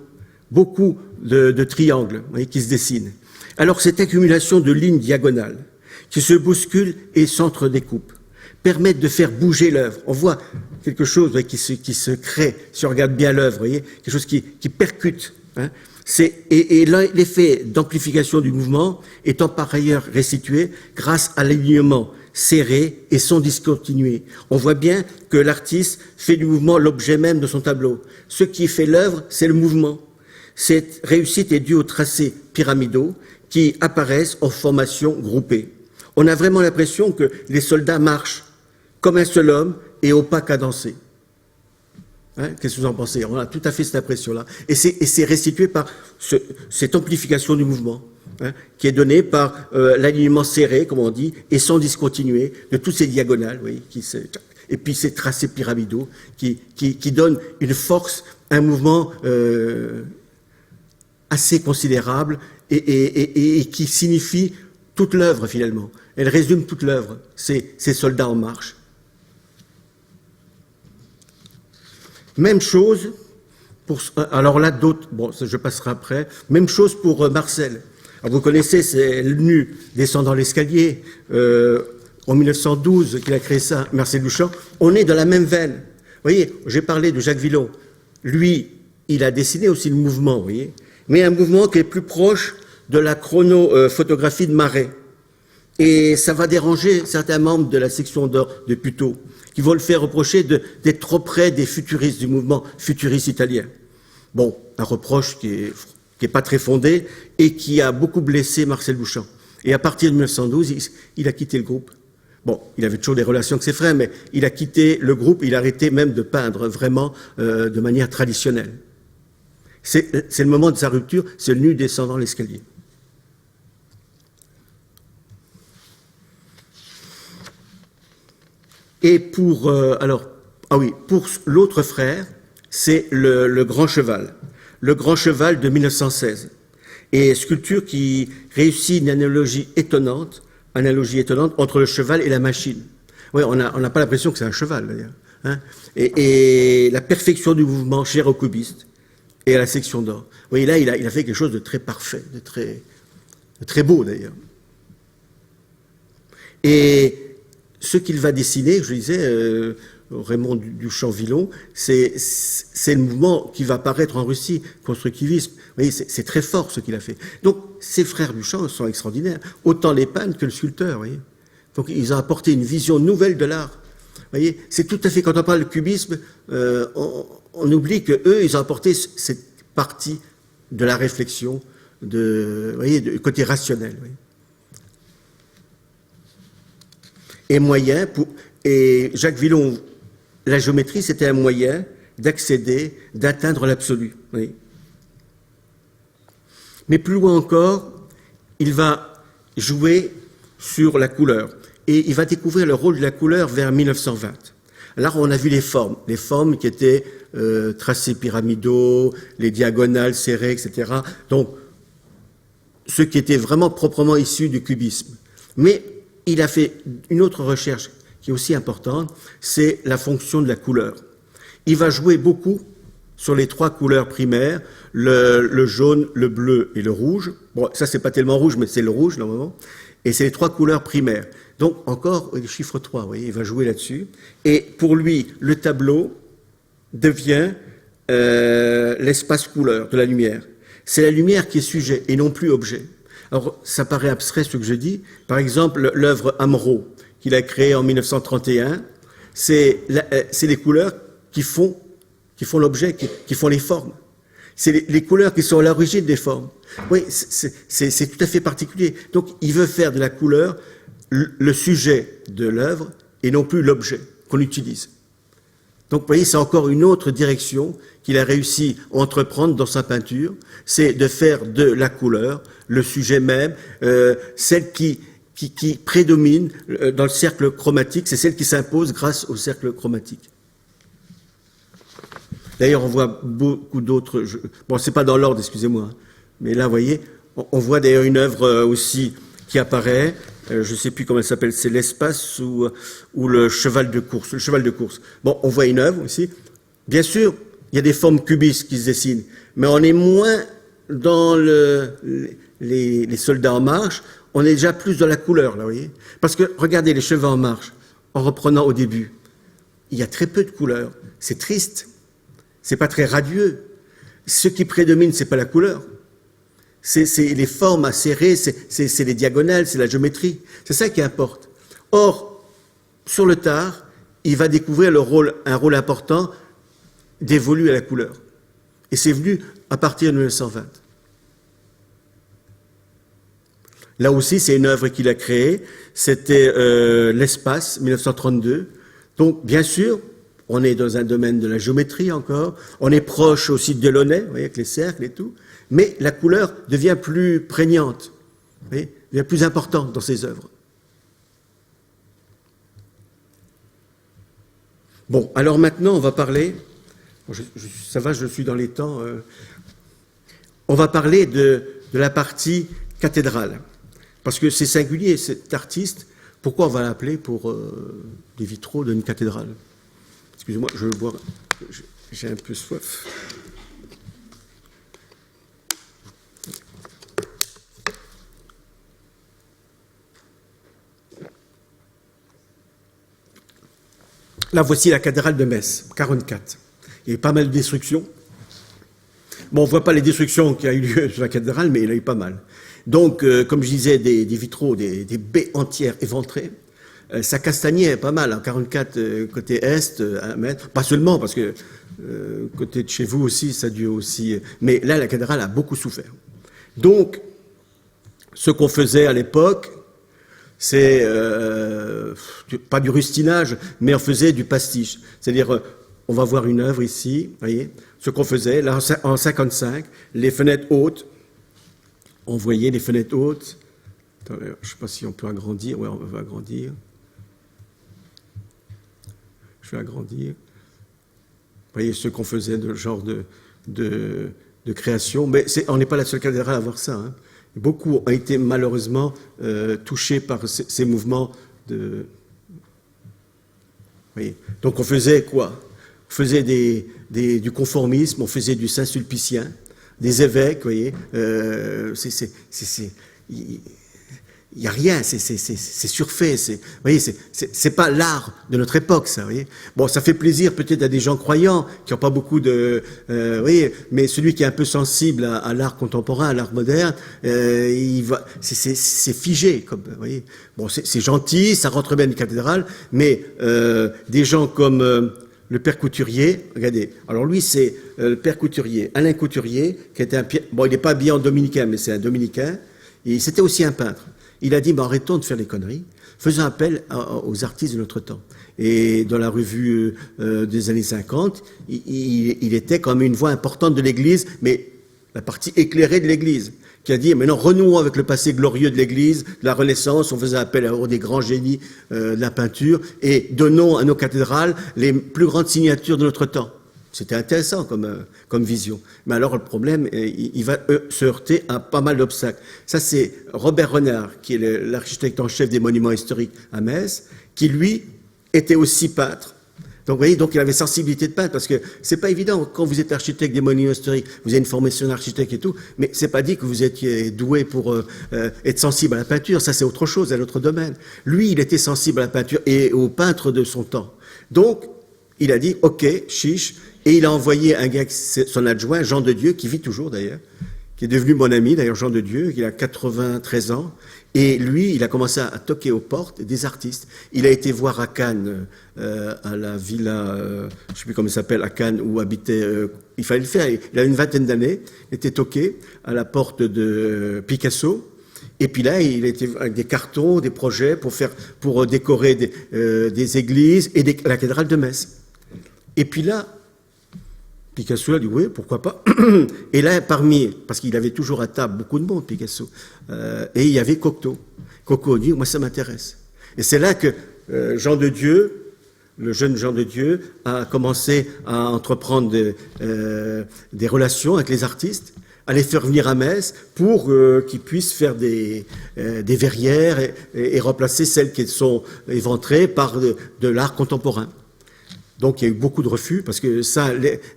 Beaucoup de triangles, vous voyez, qui se dessinent. Alors, cette accumulation de lignes diagonales, qui se bousculent et s'entredécoupent, permettent de faire bouger l'œuvre. On voit quelque chose, vous voyez, qui se crée, si on regarde bien l'œuvre, vous voyez, quelque chose qui percute, hein. Et l'effet d'amplification du mouvement étant par ailleurs restitué grâce à l'alignement serré et sans discontinuer. On voit bien que l'artiste fait du mouvement l'objet même de son tableau. Ce qui fait l'œuvre, c'est le mouvement. Cette réussite est due aux tracés pyramidaux qui apparaissent en formation groupée. On a vraiment l'impression que les soldats marchent comme un seul homme et au pas cadencé. Hein, qu'est-ce que vous en pensez? On a tout à fait cette impression-là. Et c'est restitué par cette amplification du mouvement, hein, qui est donnée par l'alignement serré, comme on dit, et sans discontinuer, de toutes ces diagonales, oui, et puis ces tracés pyramidaux qui donnent une force, un mouvement assez considérable et qui signifie toute l'œuvre finalement. Elle résume toute l'œuvre, ces soldats en marche. Même chose pour, alors là d'autres, bon je passerai après, même chose pour Marcel. Alors vous connaissez, c'est le nu descendant l'escalier, en 1912 qu'il a créé ça, Marcel Duchamp. On est dans la même veine. Vous voyez, j'ai parlé de Jacques Villot. Lui, il a dessiné aussi le mouvement, vous voyez, mais un mouvement qui est plus proche de la chronophotographie de Marais. Et ça va déranger certains membres de la section d'or de Puteaux, qui vont le faire reprocher d'être trop près des futuristes, du mouvement futuriste italien. Bon, un reproche qui est pas très fondé et qui a beaucoup blessé Marcel Duchamp. Et à partir de 1912, il a quitté le groupe. Bon, il avait toujours des relations avec ses frères, mais il a quitté le groupe, il a arrêté même de peindre vraiment de manière traditionnelle. C'est le moment de sa rupture, c'est le nu descendant l'escalier. Et pour pour l'autre frère, c'est le grand cheval. le grand cheval de 1916. Et sculpture qui réussit une analogie étonnante entre le cheval et la machine. Oui, on n'a pas l'impression que c'est un cheval, d'ailleurs. Hein, et la perfection du mouvement chère au cubiste et à la section d'or. Oui, là, il a fait quelque chose de très parfait, de très beau, d'ailleurs. Et ce qu'il va dessiner, je disais, Raymond Duchamp-Villon, c'est le mouvement qui va apparaître en Russie, constructivisme. Vous voyez, c'est très fort ce qu'il a fait. Donc, ces frères Duchamp sont extraordinaires, autant les peintres que le sculpteur. Vous voyez. Donc, ils ont apporté une vision nouvelle de l'art. Vous voyez, c'est tout à fait, quand on parle de cubisme, on oublie qu'eux, ils ont apporté cette partie de la réflexion, vous voyez, du côté rationnel. Vous voyez. Et Jacques Villon, la géométrie, c'était un moyen d'accéder, d'atteindre l'absolu. Oui. Mais plus loin encore, il va jouer sur la couleur. Et il va découvrir le rôle de la couleur vers 1920. Alors, on a vu les formes qui étaient tracés pyramidaux, les diagonales serrées, etc. Donc, ce qui était vraiment proprement issu du cubisme. Mais il a fait une autre recherche qui est aussi importante, c'est la fonction de la couleur. Il va jouer beaucoup sur les trois couleurs primaires, le jaune, le bleu et le rouge. Bon, ça, c'est pas tellement rouge, mais c'est le rouge, normalement. Et c'est les trois couleurs primaires. Donc, encore, le chiffre 3, vous voyez, il va jouer là-dessus. Et pour lui, le tableau devient l'espace couleur de la lumière. C'est la lumière qui est sujet et non plus objet. Alors, ça paraît abstrait ce que je dis. Par exemple, l'œuvre Amro, qu'il a créée en 1931, c'est les couleurs qui font l'objet, qui font les formes. C'est les couleurs qui sont à l'origine des formes. Oui, c'est tout à fait particulier. Donc, il veut faire de la couleur le sujet de l'œuvre et non plus l'objet qu'on utilise. Donc, vous voyez, c'est encore une autre direction qu'il a réussi à entreprendre dans sa peinture, c'est de faire de la couleur le sujet même, celle qui prédomine dans le cercle chromatique, c'est celle qui s'impose grâce au cercle chromatique. D'ailleurs, on voit beaucoup d'autres... Bon, c'est pas dans l'ordre, excusez-moi, mais là, vous voyez, on voit d'ailleurs une œuvre aussi qui apparaît, je ne sais plus comment elle s'appelle, c'est l'espace ou le cheval de course. Le cheval de course. Bon, on voit une œuvre aussi. Bien sûr, il y a des formes cubistes qui se dessinent, mais on est moins dans les soldats en marche, on est déjà plus dans la couleur, là, vous voyez. Parce que, regardez, les chevaux en marche, en reprenant au début, il y a très peu de couleurs. C'est triste. C'est pas très radieux. Ce qui prédomine, c'est pas la couleur. C'est les formes acérées, c'est les diagonales, c'est la géométrie. C'est ça qui importe. Or, sur le tard, il va découvrir un rôle important dévolu à la couleur. Et c'est venu à partir de 1920. Là aussi, c'est une œuvre qu'il a créée. C'était l'espace, 1932. Donc, bien sûr, on est dans un domaine de la géométrie encore. On est proche aussi de Delaunay, vous voyez, avec les cercles et tout. Mais la couleur devient plus prégnante, vous voyez, devient plus importante dans ses œuvres. Bon, alors maintenant, on va parler... ça va, je suis dans les temps. On va parler de la partie cathédrale. Parce que c'est singulier, cet artiste. Pourquoi on va l'appeler pour des vitraux d'une cathédrale? Excusez-moi, je vais boire. J'ai un peu soif. Là, voici la cathédrale de Metz, 44. Il y a eu pas mal de destructions. Bon, on ne voit pas les destructions qui ont eu lieu sur la cathédrale, mais il y en a eu pas mal. Donc, comme je disais, des vitraux, des baies entières éventrées. Ça castagnait pas mal, en 44 côté est, à Metz. Pas seulement, parce que côté de chez vous aussi, ça a dû aussi... Mais là, la cathédrale a beaucoup souffert. Donc, ce qu'on faisait à l'époque, c'est pas du rustinage, mais on faisait du pastiche. C'est-à-dire, on va voir une œuvre ici, voyez, ce qu'on faisait, là, en 55, les fenêtres hautes, on voyait les fenêtres hautes. Attends, je ne sais pas si on peut agrandir. Oui, on va agrandir. Je vais agrandir. Vous voyez ce qu'on faisait, de genre de de création. Mais on n'est pas la seule cathédrale à avoir ça. Hein. Beaucoup ont été malheureusement touchés par ces mouvements de... Oui. Donc on faisait quoi? On faisait du conformisme, on faisait du Saint-Sulpicien, des évêques, vous voyez. Il n'y a rien, c'est surfait. Vous voyez, c'est pas l'art de notre époque, ça. Vous voyez. Bon, ça fait plaisir peut-être à des gens croyants qui n'ont pas beaucoup de, vous voyez, mais celui qui est un peu sensible à l'art contemporain, à l'art moderne, c'est figé, comme vous voyez. Bon, c'est gentil, ça rentre bien dans une cathédrale, mais des gens comme le père Couturier, regardez. Alors lui, c'est le père Couturier, Alain Couturier, qui était bon, il n'est pas habillé en dominicain, mais c'est un dominicain. Et c'était aussi un peintre. Il a dit, arrêtons de faire des conneries, faisons appel aux artistes de notre temps. Et dans la revue des années 50, il était quand même une voix importante de l'Église, mais la partie éclairée de l'Église, qui a dit, maintenant renouons avec le passé glorieux de l'Église, de la Renaissance, on faisait appel à des grands génies de la peinture, et donnons à nos cathédrales les plus grandes signatures de notre temps. C'était intéressant comme vision. Mais alors le problème, il va se heurter à pas mal d'obstacles. Ça, c'est Robert Renard, qui est l'architecte en chef des monuments historiques à Metz, qui lui était aussi peintre. Donc vous voyez, donc il avait sensibilité de peintre, parce que c'est pas évident, quand vous êtes architecte des monuments historiques, vous avez une formation d'architecte et tout, mais c'est pas dit que vous étiez doué pour être sensible à la peinture, ça c'est autre chose, un autre domaine. Lui, il était sensible à la peinture et aux peintres de son temps. Donc, il a dit, ok, chiche, et il a envoyé un gars, son adjoint, Jean de Dieu, qui vit toujours d'ailleurs, qui est devenu mon ami, d'ailleurs Jean de Dieu, il a 93 ans, et lui, il a commencé à toquer aux portes des artistes. Il a été voir à Cannes, à la villa, je ne sais plus comment ça s'appelle, à Cannes, où habitait, il fallait le faire, il a une vingtaine d'années, il était toqué à la porte de Picasso, et puis là, il était avec des cartons, des projets pour décorer des églises et la cathédrale de Metz. Et puis là, Picasso a dit oui, pourquoi pas. Et là, parce qu'il avait toujours à table beaucoup de monde, Picasso, et il y avait Cocteau. Cocteau a dit, moi ça m'intéresse. Et c'est là que Jean de Dieu, le jeune Jean de Dieu, a commencé à entreprendre des relations avec les artistes, à les faire venir à Metz pour qu'ils puissent faire des verrières et remplacer celles qui sont éventrées par de l'art contemporain. Donc il y a eu beaucoup de refus, parce que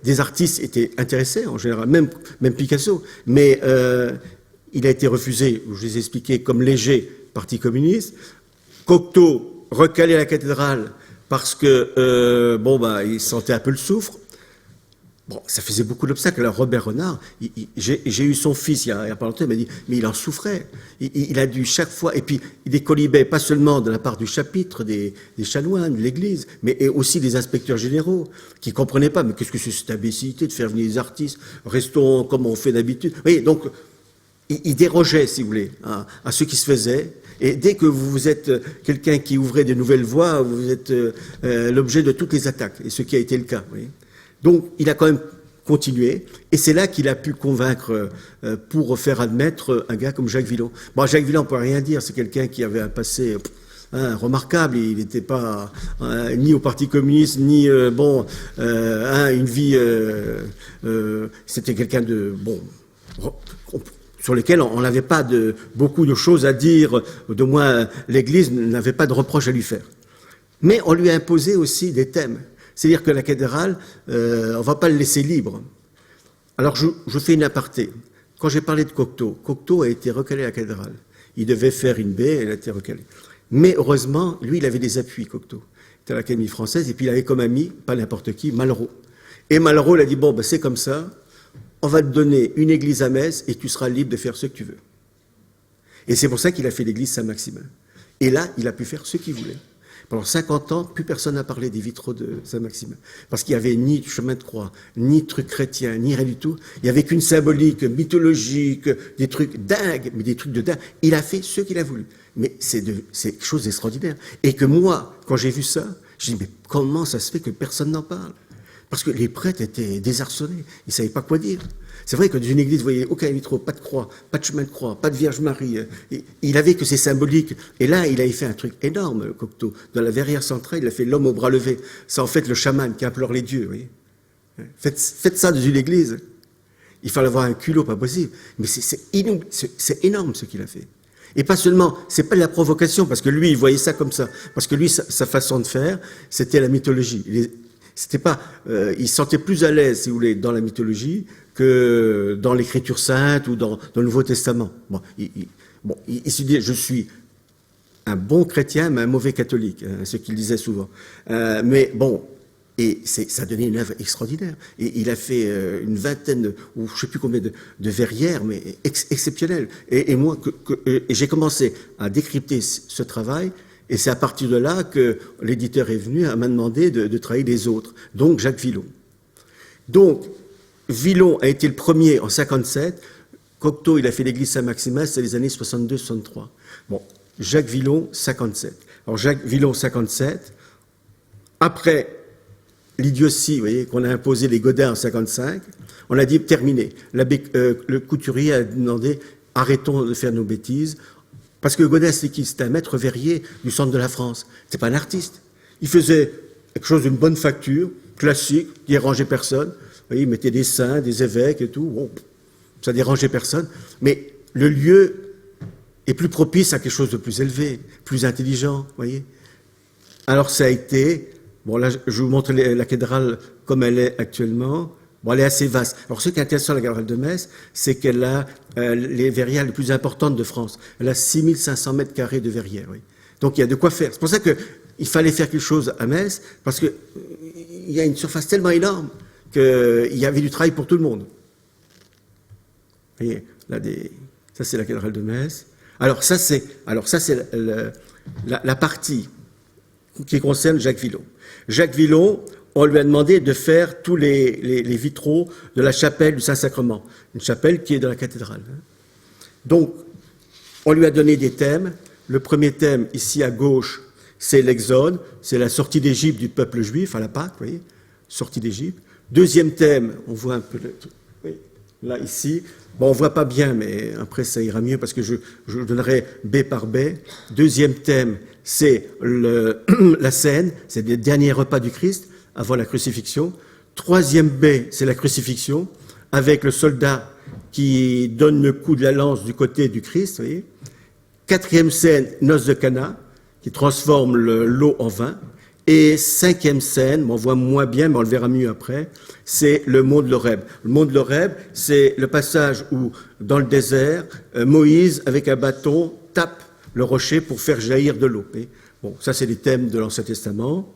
des artistes étaient intéressés en général, même Picasso, mais il a été refusé, je vous ai expliqué, comme léger parti communiste. Cocteau, recalé à la cathédrale, parce que, il sentait un peu le soufre. Bon, ça faisait beaucoup d'obstacles. Alors Robert Renard, j'ai eu son fils il y a pas longtemps, il m'a dit, mais il en souffrait. Il a dû chaque fois, et puis il décolibait pas seulement de la part du chapitre, des chanoines, de l'église, mais aussi des inspecteurs généraux, qui comprenaient pas, mais qu'est-ce que c'est cette imbécilité de faire venir des artistes, restons comme on fait d'habitude. Vous voyez, donc, il dérogeait, si vous voulez, à ce qui se faisait. Et dès que vous êtes quelqu'un qui ouvrait de nouvelles voies, vous êtes l'objet de toutes les attaques, et ce qui a été le cas, vous voyez. Donc, il a quand même continué, et c'est là qu'il a pu convaincre pour faire admettre un gars comme Jacques Villon. Bon, Jacques Villon, on ne peut rien dire, c'est quelqu'un qui avait un passé remarquable, il n'était pas ni au Parti communiste, ni, une vie... c'était quelqu'un de... sur lequel on n'avait pas beaucoup de choses à dire, de moins l'Église n'avait pas de reproches à lui faire. Mais on lui a imposé aussi des thèmes. C'est-à-dire que la cathédrale, on ne va pas le laisser libre. Alors je fais une aparté. Quand j'ai parlé de Cocteau, Cocteau a été recalé à la cathédrale. Il devait faire une baie, elle a été recalée. Mais heureusement, lui, il avait des appuis, Cocteau. Il était à l'Académie française, et puis il avait comme ami, pas n'importe qui, Malraux. Et Malraux, il a dit, c'est comme ça, on va te donner une église à Metz, et tu seras libre de faire ce que tu veux. Et c'est pour ça qu'il a fait l'église Saint-Maximin. Et là, il a pu faire ce qu'il voulait. Pendant 50 ans, plus personne n'a parlé des vitraux de Saint-Maximin. Parce qu'il n'y avait ni chemin de croix, ni truc chrétien, ni rien du tout. Il n'y avait qu'une symbolique mythologique, des trucs dingues, mais des trucs de dingue. Il a fait ce qu'il a voulu. Mais c'est quelque chose d'extraordinaire. Et que moi, quand j'ai vu ça, j'ai dit, mais comment ça se fait que personne n'en parle? Parce que les prêtres étaient désarçonnés. Ils ne savaient pas quoi dire. C'est vrai que dans une église, vous voyez, aucun vitraux, pas de croix, pas de chemin de croix, pas de Vierge Marie. Il avait que ces symboliques. Et là, il avait fait un truc énorme, Cocteau. Dans la verrière centrale, il a fait l'homme au bras levé. C'est en fait le chaman qui implore les dieux, vous voyez. Faites ça dans une église. Il fallait avoir un culot, pas possible. Mais c'est énorme ce qu'il a fait. Et pas seulement, c'est pas de la provocation, parce que lui, il voyait ça comme ça. Parce que lui, sa façon de faire, c'était la mythologie. C'était pas, il se sentait plus à l'aise, si vous voulez, dans la mythologie que dans l'Écriture sainte ou dans le Nouveau Testament. Bon, il se dit, je suis un bon chrétien, mais un mauvais catholique, hein, ce qu'il disait souvent. Mais bon, et ça a donné une œuvre extraordinaire. Et il a fait une vingtaine, ou je ne sais plus combien de verrières, mais exceptionnelles. Et moi, j'ai commencé à décrypter ce travail, et c'est à partir de là que l'éditeur est venu à m'a demandé de travailler les autres, donc Jacques Villon. Donc, Villon a été le premier en 57, Cocteau, il a fait l'église Saint-Maximin, c'est les années 62-63. Bon, Jacques Villon, 57. Alors, Jacques Villon, 57, après l'idiotie, vous voyez, qu'on a imposé les Godins en 55, on a dit terminé. Le couturier a demandé arrêtons de faire nos bêtises, parce que Godin, c'est qui? C'était un maître verrier du centre de la France. C'est pas un artiste. Il faisait quelque chose d'une bonne facture, classique, qui dérangeait personne. Vous voyez, il mettait des saints, des évêques et tout. Bon, ça dérangeait personne. Mais le lieu est plus propice à quelque chose de plus élevé, plus intelligent, vous voyez. Alors ça a été... Bon, là, je vous montre la cathédrale comme elle est actuellement. Bon, elle est assez vaste. Alors, ce qui est intéressant de la cathédrale de Metz, c'est qu'elle a les verrières les plus importantes de France. Elle a 6500 mètres carrés de verrières, oui. Donc, il y a de quoi faire. C'est pour ça qu'il fallait faire quelque chose à Metz, parce qu'il y a une surface tellement énorme qu'il y avait du travail pour tout le monde. Vous voyez, là, ça, c'est la cathédrale de Metz. Alors, ça, c'est la partie qui concerne Jacques Villon. Jacques Villon, on lui a demandé de faire tous les vitraux de la chapelle du Saint-Sacrement, une chapelle qui est dans la cathédrale. Donc, on lui a donné des thèmes. Le premier thème, ici à gauche, c'est l'Exode, c'est la sortie d'Égypte du peuple juif à la Pâque, vous voyez, sortie d'Égypte. Deuxième thème, on voit un peu, oui, là, ici, bon, on ne voit pas bien, mais après ça ira mieux parce que je donnerai B par B. Deuxième thème, c'est la scène, c'est le dernier repas du Christ avant la crucifixion. Troisième B, c'est la crucifixion, avec le soldat qui donne le coup de la lance du côté du Christ. Vous voyez. Quatrième scène, noces de Cana, qui transforme l'eau en vin. Et cinquième scène, on voit moins bien, mais on le verra mieux après, c'est le mont de l'Horeb. Le mont de l'Horeb, c'est le passage où, dans le désert, Moïse, avec un bâton, tape le rocher pour faire jaillir de l'eau. Bon, ça, c'est les thèmes de l'Ancien Testament.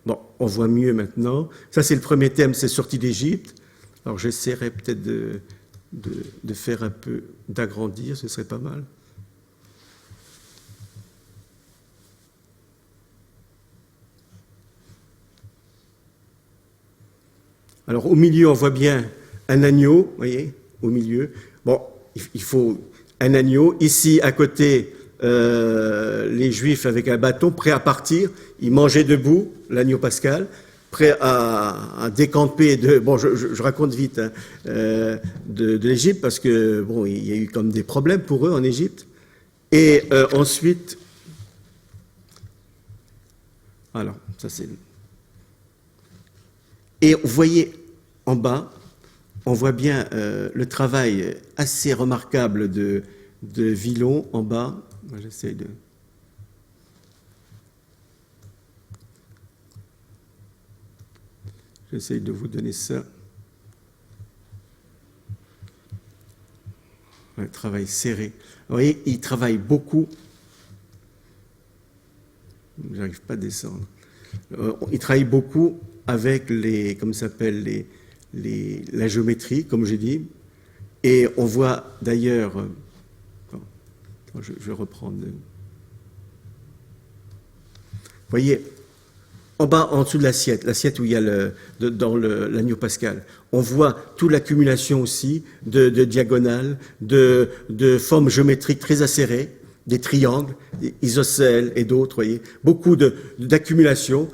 Bon, on voit mieux maintenant. Ça, c'est le premier thème, c'est sortie d'Égypte. Alors, j'essaierai peut-être de faire un peu, d'agrandir, ce serait pas mal. Alors, au milieu, on voit bien un agneau, vous voyez, au milieu. Bon, il faut un agneau. Ici, à côté, les Juifs avec un bâton, prêts à partir. Ils mangeaient debout, l'agneau pascal, prêts à décamper bon, je raconte vite, hein, de l'Égypte, parce que, bon, il y a eu comme des problèmes pour eux en Égypte. Et ensuite, alors, ça c'est... Et vous voyez en bas, on voit bien le travail assez remarquable de Villon en bas. Moi, j'essaie de... J'essaie de vous donner ça. Un travail serré. Vous voyez, il travaille beaucoup. J'arrive pas à descendre. Il travaille beaucoup avec comme ça s'appelle, la géométrie, comme j'ai dit. Et on voit d'ailleurs... je vais reprendre... Vous voyez, en bas, en dessous de l'assiette où il y a dans l'agneau pascal, on voit toute l'accumulation aussi de diagonales, de formes géométriques très acérées, des triangles, des isocèles et d'autres, voyez, beaucoup d'accumulation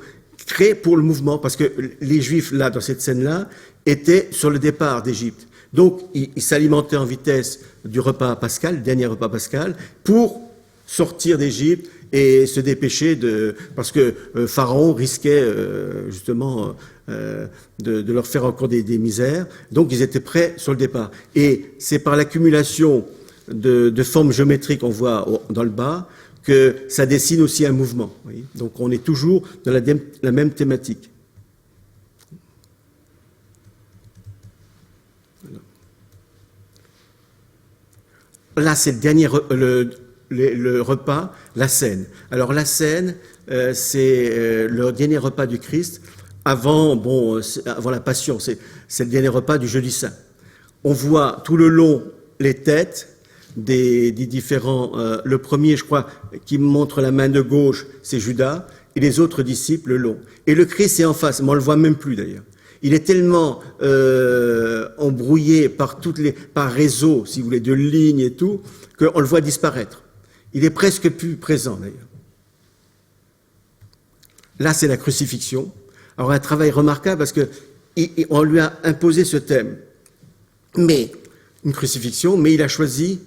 créée pour le mouvement, parce que les Juifs, là, dans cette scène-là, étaient sur le départ d'Égypte. Donc, ils s'alimentaient en vitesse du repas pascal, le dernier repas pascal, pour sortir d'Égypte et se dépêcher parce que Pharaon risquait justement de leur faire encore des misères. Donc ils étaient prêts sur le départ. Et c'est par l'accumulation de formes géométriques, on voit dans le bas, que ça dessine aussi un mouvement. Vous voyez. Donc on est toujours dans la même thématique. Là, c'est le dernier le repas, la scène. Alors la scène, c'est le dernier repas du Christ avant la Passion. C'est le dernier repas du Jeudi Saint. On voit tout le long les têtes des différents. Le premier, je crois, qui montre la main de gauche, c'est Judas, et les autres disciples le long. Et le Christ est en face, mais on ne le voit même plus d'ailleurs. Il est tellement embrouillé par réseau, si vous voulez, de lignes et tout, qu'on le voit disparaître. Il est presque plus présent d'ailleurs. Là, c'est la crucifixion. Alors un travail remarquable parce qu'on lui a imposé ce thème. Mais une crucifixion, mais il a choisi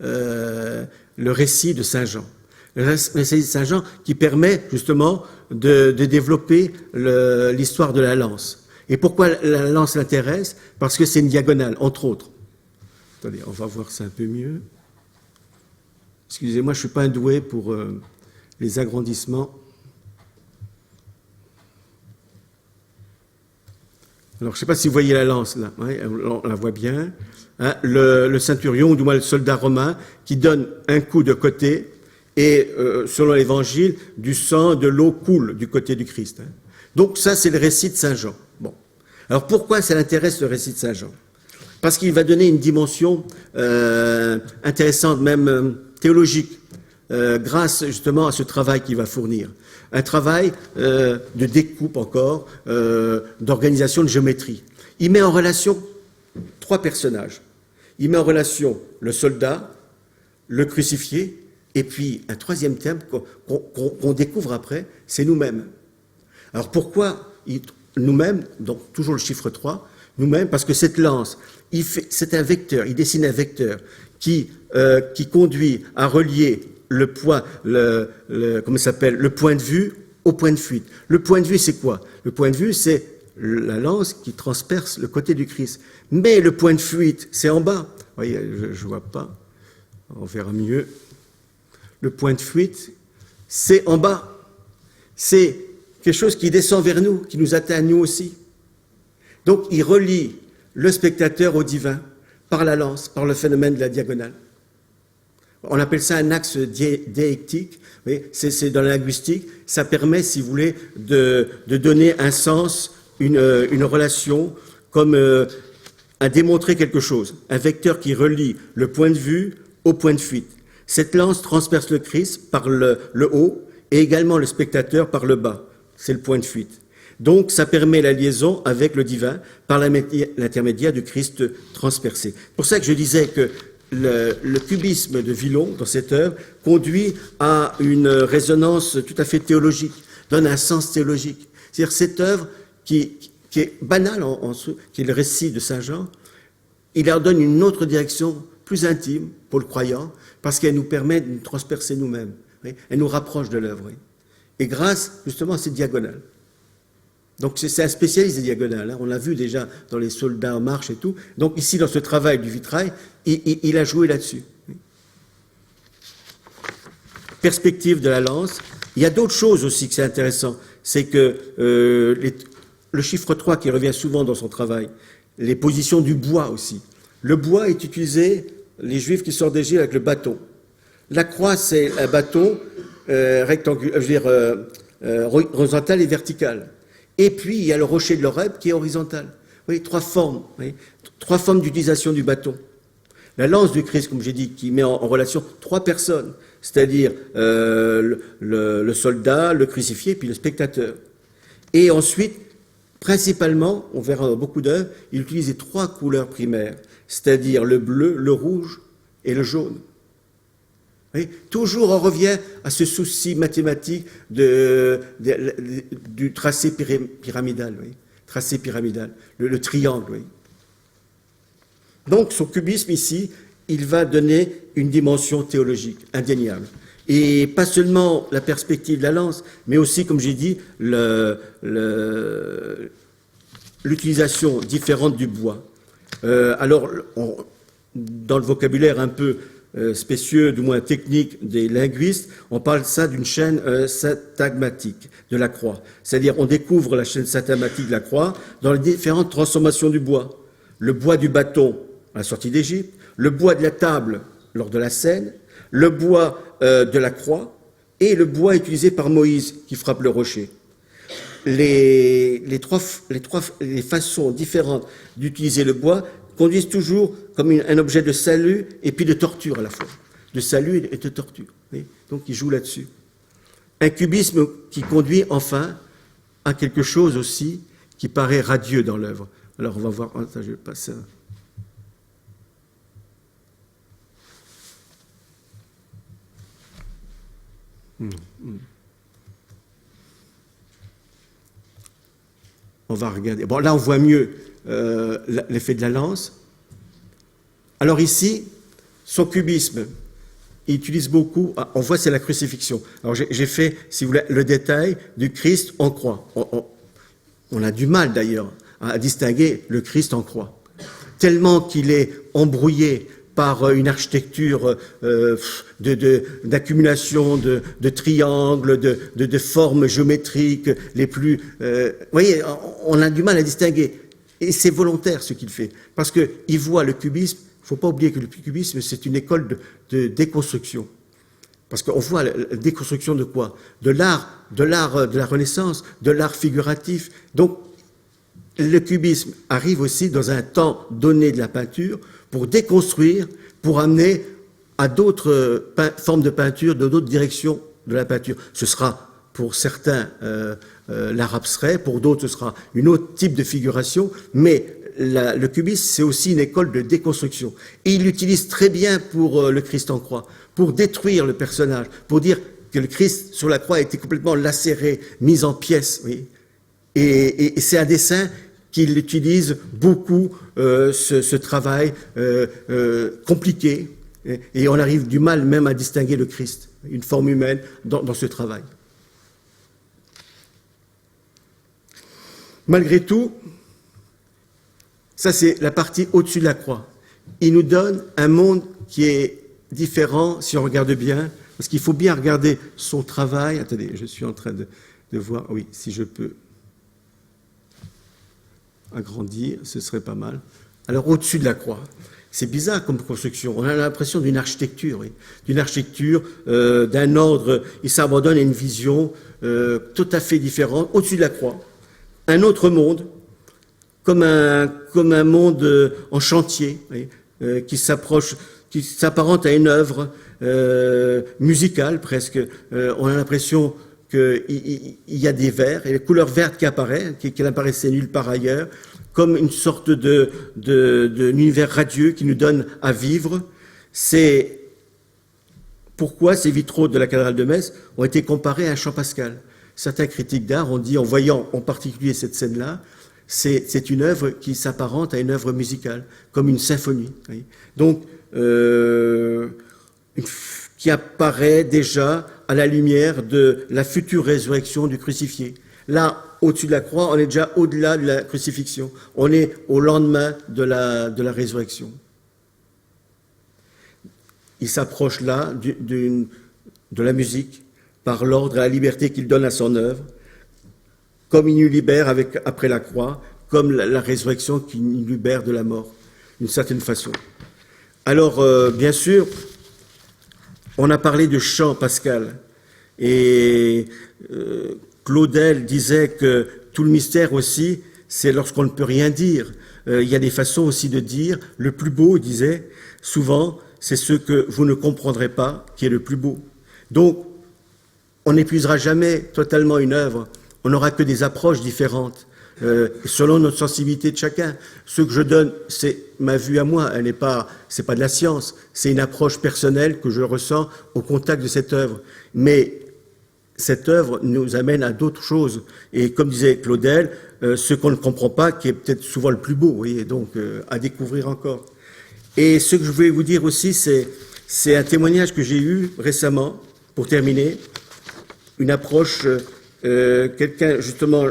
le récit de Saint Jean. Le récit de Saint Jean qui permet justement de développer l'histoire de la lance. Et pourquoi la lance l'intéresse? Parce que c'est une diagonale, entre autres. Attendez, on va voir ça un peu mieux. Excusez-moi, je ne suis pas un doué pour les agrandissements. Alors, je ne sais pas si vous voyez la lance, là. Ouais, on la voit bien. Hein, le centurion, ou du moins le soldat romain, qui donne un coup de côté, et selon l'Évangile, du sang, de l'eau coule du côté du Christ. Hein. Donc ça, c'est le récit de Saint Jean. Bon. Alors pourquoi ça l'intéresse, le récit de Saint Jean? Parce qu'il va donner une dimension intéressante, même théologique, grâce justement à ce travail qu'il va fournir. Un travail de découpe encore, d'organisation, de géométrie. Il met en relation trois personnages. Il met en relation le soldat, le crucifié, et puis un troisième thème qu'on découvre après, c'est nous-mêmes. Alors pourquoi nous-mêmes, donc toujours le chiffre 3, nous-mêmes, parce que cette lance, c'est un vecteur, il dessine un vecteur qui conduit à relier le point, le point de vue au point de fuite. Le point de vue, c'est quoi? Le point de vue, c'est la lance qui transperce le côté du Christ. Mais le point de fuite, c'est en bas. Vous voyez, je ne vois pas. On verra mieux. Le point de fuite, c'est en bas. C'est quelque chose qui descend vers nous, qui nous atteint à nous aussi. Donc, il relie le spectateur au divin par la lance, par le phénomène de la diagonale. On appelle ça un axe déictique, c'est dans la linguistique, ça permet, si vous voulez, de donner un sens, une relation, comme à démontrer quelque chose, un vecteur qui relie le point de vue au point de fuite. Cette lance transperce le Christ par le haut et également le spectateur par le bas, c'est le point de fuite. Donc ça permet la liaison avec le divin par l'intermédiaire du Christ transpercé. C'est pour ça que je disais que le cubisme de Villon, dans cette œuvre, conduit à une résonance tout à fait théologique, donne un sens théologique. C'est-à-dire cette œuvre qui est banale, qui est le récit de Saint Jean, il leur donne une autre direction plus intime pour le croyant, parce qu'elle nous permet de nous transpercer nous-mêmes. Elle nous rapproche de l'œuvre. Et grâce justement à cette diagonale. Donc c'est un spécialiste des diagonales, hein. On l'a vu déjà dans les soldats en marche et tout. Donc ici, dans ce travail du vitrail, il a joué là-dessus. Perspective de la lance. Il y a d'autres choses aussi que c'est intéressant. C'est que le chiffre 3 qui revient souvent dans son travail, les positions du bois aussi. Le bois est utilisé, les Juifs qui sortent d'Égypte, avec le bâton. La croix, c'est un bâton horizontal et vertical. Et puis, il y a le rocher de l'Horeb qui est horizontal. Vous voyez, trois formes d'utilisation du bâton. La lance du Christ, comme j'ai dit, qui met en relation trois personnes, c'est-à-dire le soldat, le crucifié, puis le spectateur. Et ensuite, principalement, on verra dans beaucoup d'œuvres, il utilise les trois couleurs primaires, c'est-à-dire le bleu, le rouge et le jaune. Oui, toujours on revient à ce souci mathématique du tracé pyramidal, oui, tracé pyramidal, le triangle. Oui. Donc son cubisme ici, il va donner une dimension théologique indéniable. Et pas seulement la perspective de la lance, mais aussi, comme j'ai dit, l'utilisation différente du bois. Alors, dans le vocabulaire un peu spécieux, du moins technique des linguistes, on parle ça d'une chaîne syntagmatique de la croix. C'est-à-dire, on découvre la chaîne syntagmatique de la croix dans les différentes transformations du bois. Le bois du bâton à la sortie d'Égypte, le bois de la table lors de la scène, le bois de la croix et le bois utilisé par Moïse qui frappe le rocher. Les façons différentes d'utiliser le bois conduisent toujours comme un objet de salut et puis de torture à la fois. De salut et de torture. Donc il joue là-dessus. Un cubisme qui conduit enfin à quelque chose aussi qui paraît radieux dans l'œuvre. Alors on va voir, je vais passer. On va regarder. Bon, là, on voit mieux l'effet de la lance. Alors ici, son cubisme, il utilise beaucoup. On voit, c'est la crucifixion. Alors j'ai fait, si vous voulez, le détail du Christ en croix. On a du mal d'ailleurs à distinguer le Christ en croix, tellement qu'il est embrouillé par une architecture d'accumulation de triangles, de formes géométriques les plus... vous voyez, on a du mal à distinguer. Et c'est volontaire ce qu'il fait, parce qu'il voit le cubisme. Il ne faut pas oublier que le cubisme, c'est une école de déconstruction. Parce qu'on voit la déconstruction de quoi? De l'art de la Renaissance, de l'art figuratif. Donc, le cubisme arrive aussi dans un temps donné de la peinture pour déconstruire, pour amener à d'autres formes de peinture, de d'autres directions de la peinture. Ce sera pour certains l'art abstrait, pour d'autres ce sera un autre type de figuration, mais le cubisme c'est aussi une école de déconstruction. Et il l'utilise très bien pour le Christ en croix, pour détruire le personnage, pour dire que le Christ sur la croix a été complètement lacéré, mis en pièces. Oui. Et c'est un dessin qu'il utilise beaucoup, ce travail compliqué, et on arrive du mal même à distinguer le Christ, une forme humaine, dans ce travail. Malgré tout, ça c'est la partie au-dessus de la croix. Il nous donne un monde qui est différent si on regarde bien, parce qu'il faut bien regarder son travail. Attendez, je suis en train de voir, oui, si je peux agrandir, ce serait pas mal. Alors, au-dessus de la croix, c'est bizarre comme construction. On a l'impression d'une architecture, oui. D'une architecture, d'un ordre. Il s'abandonne à une vision tout à fait différente. Au-dessus de la croix, un autre monde, comme un monde en chantier, oui, qui s'apparente à une œuvre musicale presque. On a l'impression qu'il y a des verts, et les couleurs vertes qui apparaissent, qui n'apparaissaient nulle part ailleurs, comme une sorte d'univers radieux qui nous donne à vivre. C'est pourquoi ces vitraux de la cathédrale de Metz ont été comparés à un chant pascal. Certains critiques d'art ont dit, en voyant en particulier cette scène-là, c'est une œuvre qui s'apparente à une œuvre musicale, comme une symphonie. Oui. Donc, qui apparaît déjà à la lumière de la future résurrection du crucifié. Là, au-dessus de la croix, on est déjà au-delà de la crucifixion. On est au lendemain de la résurrection. Il s'approche là de la musique par l'ordre et la liberté qu'il donne à son œuvre, comme il nous libère après la croix, comme la résurrection qui nous libère de la mort, d'une certaine façon. Alors, bien sûr, on a parlé de chant pascal, et Claudel disait que tout le mystère aussi, c'est lorsqu'on ne peut rien dire. Il y a des façons aussi de dire. Le plus beau, il disait, souvent, c'est ce que vous ne comprendrez pas qui est le plus beau. Donc, on n'épuisera jamais totalement une œuvre. On n'aura que des approches différentes, selon notre sensibilité de chacun. Ce que je donne, c'est ma vue à moi. C'est pas de la science. C'est une approche personnelle que je ressens au contact de cette œuvre. Mais cette œuvre nous amène à d'autres choses. Et comme disait Claudel, ce qu'on ne comprend pas, qui est peut-être souvent le plus beau, vous voyez, donc à découvrir encore. Et ce que je voulais vous dire aussi, c'est un témoignage que j'ai eu récemment pour terminer, une approche, quelqu'un justement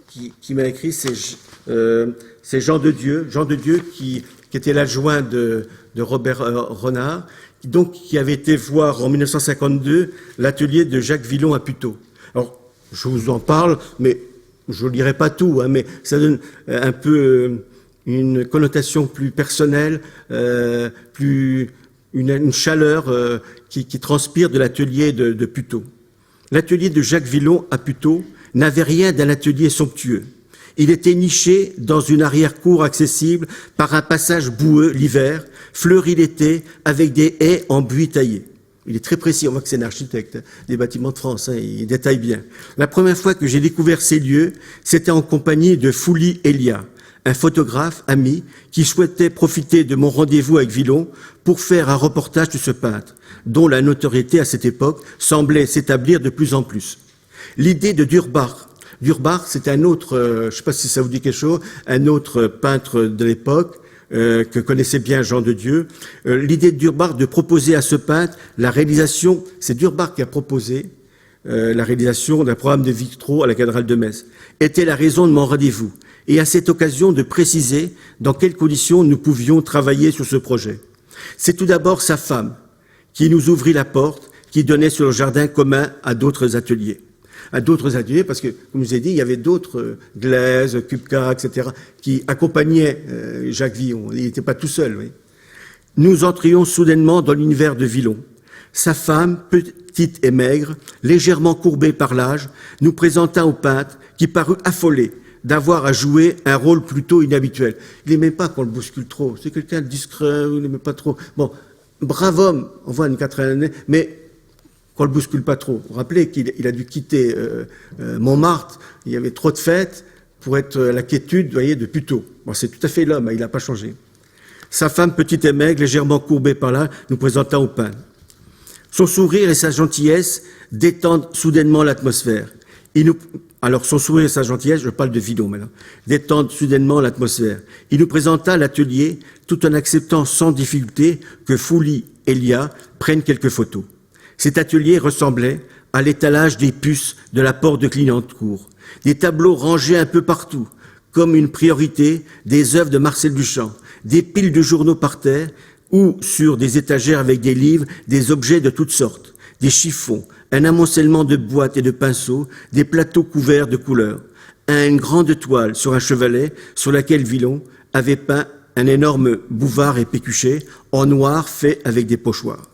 qui m'a écrit, c'est Jean de Dieu qui était l'adjoint de Robert Renard, donc qui avait été voir en 1952 l'atelier de Jacques Villon à Puteaux. Alors, je vous en parle, mais je ne lirai pas tout, hein, mais ça donne un peu une connotation plus personnelle, une chaleur qui transpire de l'atelier de Puteaux. L'atelier de Jacques Villon à Puteaux n'avait rien d'un atelier somptueux. Il était niché dans une arrière-cour accessible par un passage boueux l'hiver, fleuri l'été, avec des haies en buis taillé. Il est très précis, on voit que c'est un architecte des bâtiments de France, hein, il détaille bien. La première fois que j'ai découvert ces lieux, c'était en compagnie de Fouli Elia, un photographe ami qui souhaitait profiter de mon rendez-vous avec Villon pour faire un reportage de ce peintre, dont la notoriété à cette époque semblait s'établir de plus en plus. L'idée de Durbach, c'est un autre, je ne sais pas si ça vous dit quelque chose, un autre peintre de l'époque, que connaissait bien Jean de Dieu. L'idée de Durbach de proposer à ce peintre la réalisation, c'est Durbach qui a proposé la réalisation d'un programme de vitraux à la cathédrale de Metz, était la raison de mon rendez-vous, et à cette occasion de préciser dans quelles conditions nous pouvions travailler sur ce projet. C'est tout d'abord sa femme qui nous ouvrit la porte, qui donnait sur le jardin commun à d'autres ateliers. Parce que, comme je vous ai dit, il y avait d'autres, Glaise, Kupka, etc., qui accompagnaient Jacques Villon. Il n'était pas tout seul. Oui. Nous entrions soudainement dans l'univers de Villon. Sa femme, petite et maigre, légèrement courbée par l'âge, nous présenta au peintre qui parut affolé d'avoir à jouer un rôle plutôt inhabituel. Il n'aimait pas qu'on le bouscule trop. C'est quelqu'un de discret, il n'aimait pas trop. Bon, brave homme, on voit une 80 années, mais qu'on ne le bouscule pas trop. Vous vous rappelez qu'il a dû quitter Montmartre, il y avait trop de fêtes pour être à la quiétude, vous voyez, de Puteaux. Bon, c'est tout à fait l'homme, il n'a pas changé. Sa femme, petite et maigre, légèrement courbée par là, nous présenta au peintre. Son sourire et sa gentillesse détendent soudainement l'atmosphère. Alors, son sourire et sa gentillesse, je parle de Villon maintenant, détendent soudainement l'atmosphère. Il nous présenta l'atelier tout en acceptant sans difficulté que Fouli Elia prenne quelques photos. Cet atelier ressemblait à l'étalage des puces de la porte de Clignancourt, des tableaux rangés un peu partout, comme une priorité des œuvres de Marcel Duchamp, des piles de journaux par terre ou sur des étagères avec des livres, des objets de toutes sortes, des chiffons, un amoncellement de boîtes et de pinceaux, des plateaux couverts de couleurs, une grande toile sur un chevalet sur laquelle Villon avait peint un énorme bouvard et pécuchet en noir fait avec des pochoirs.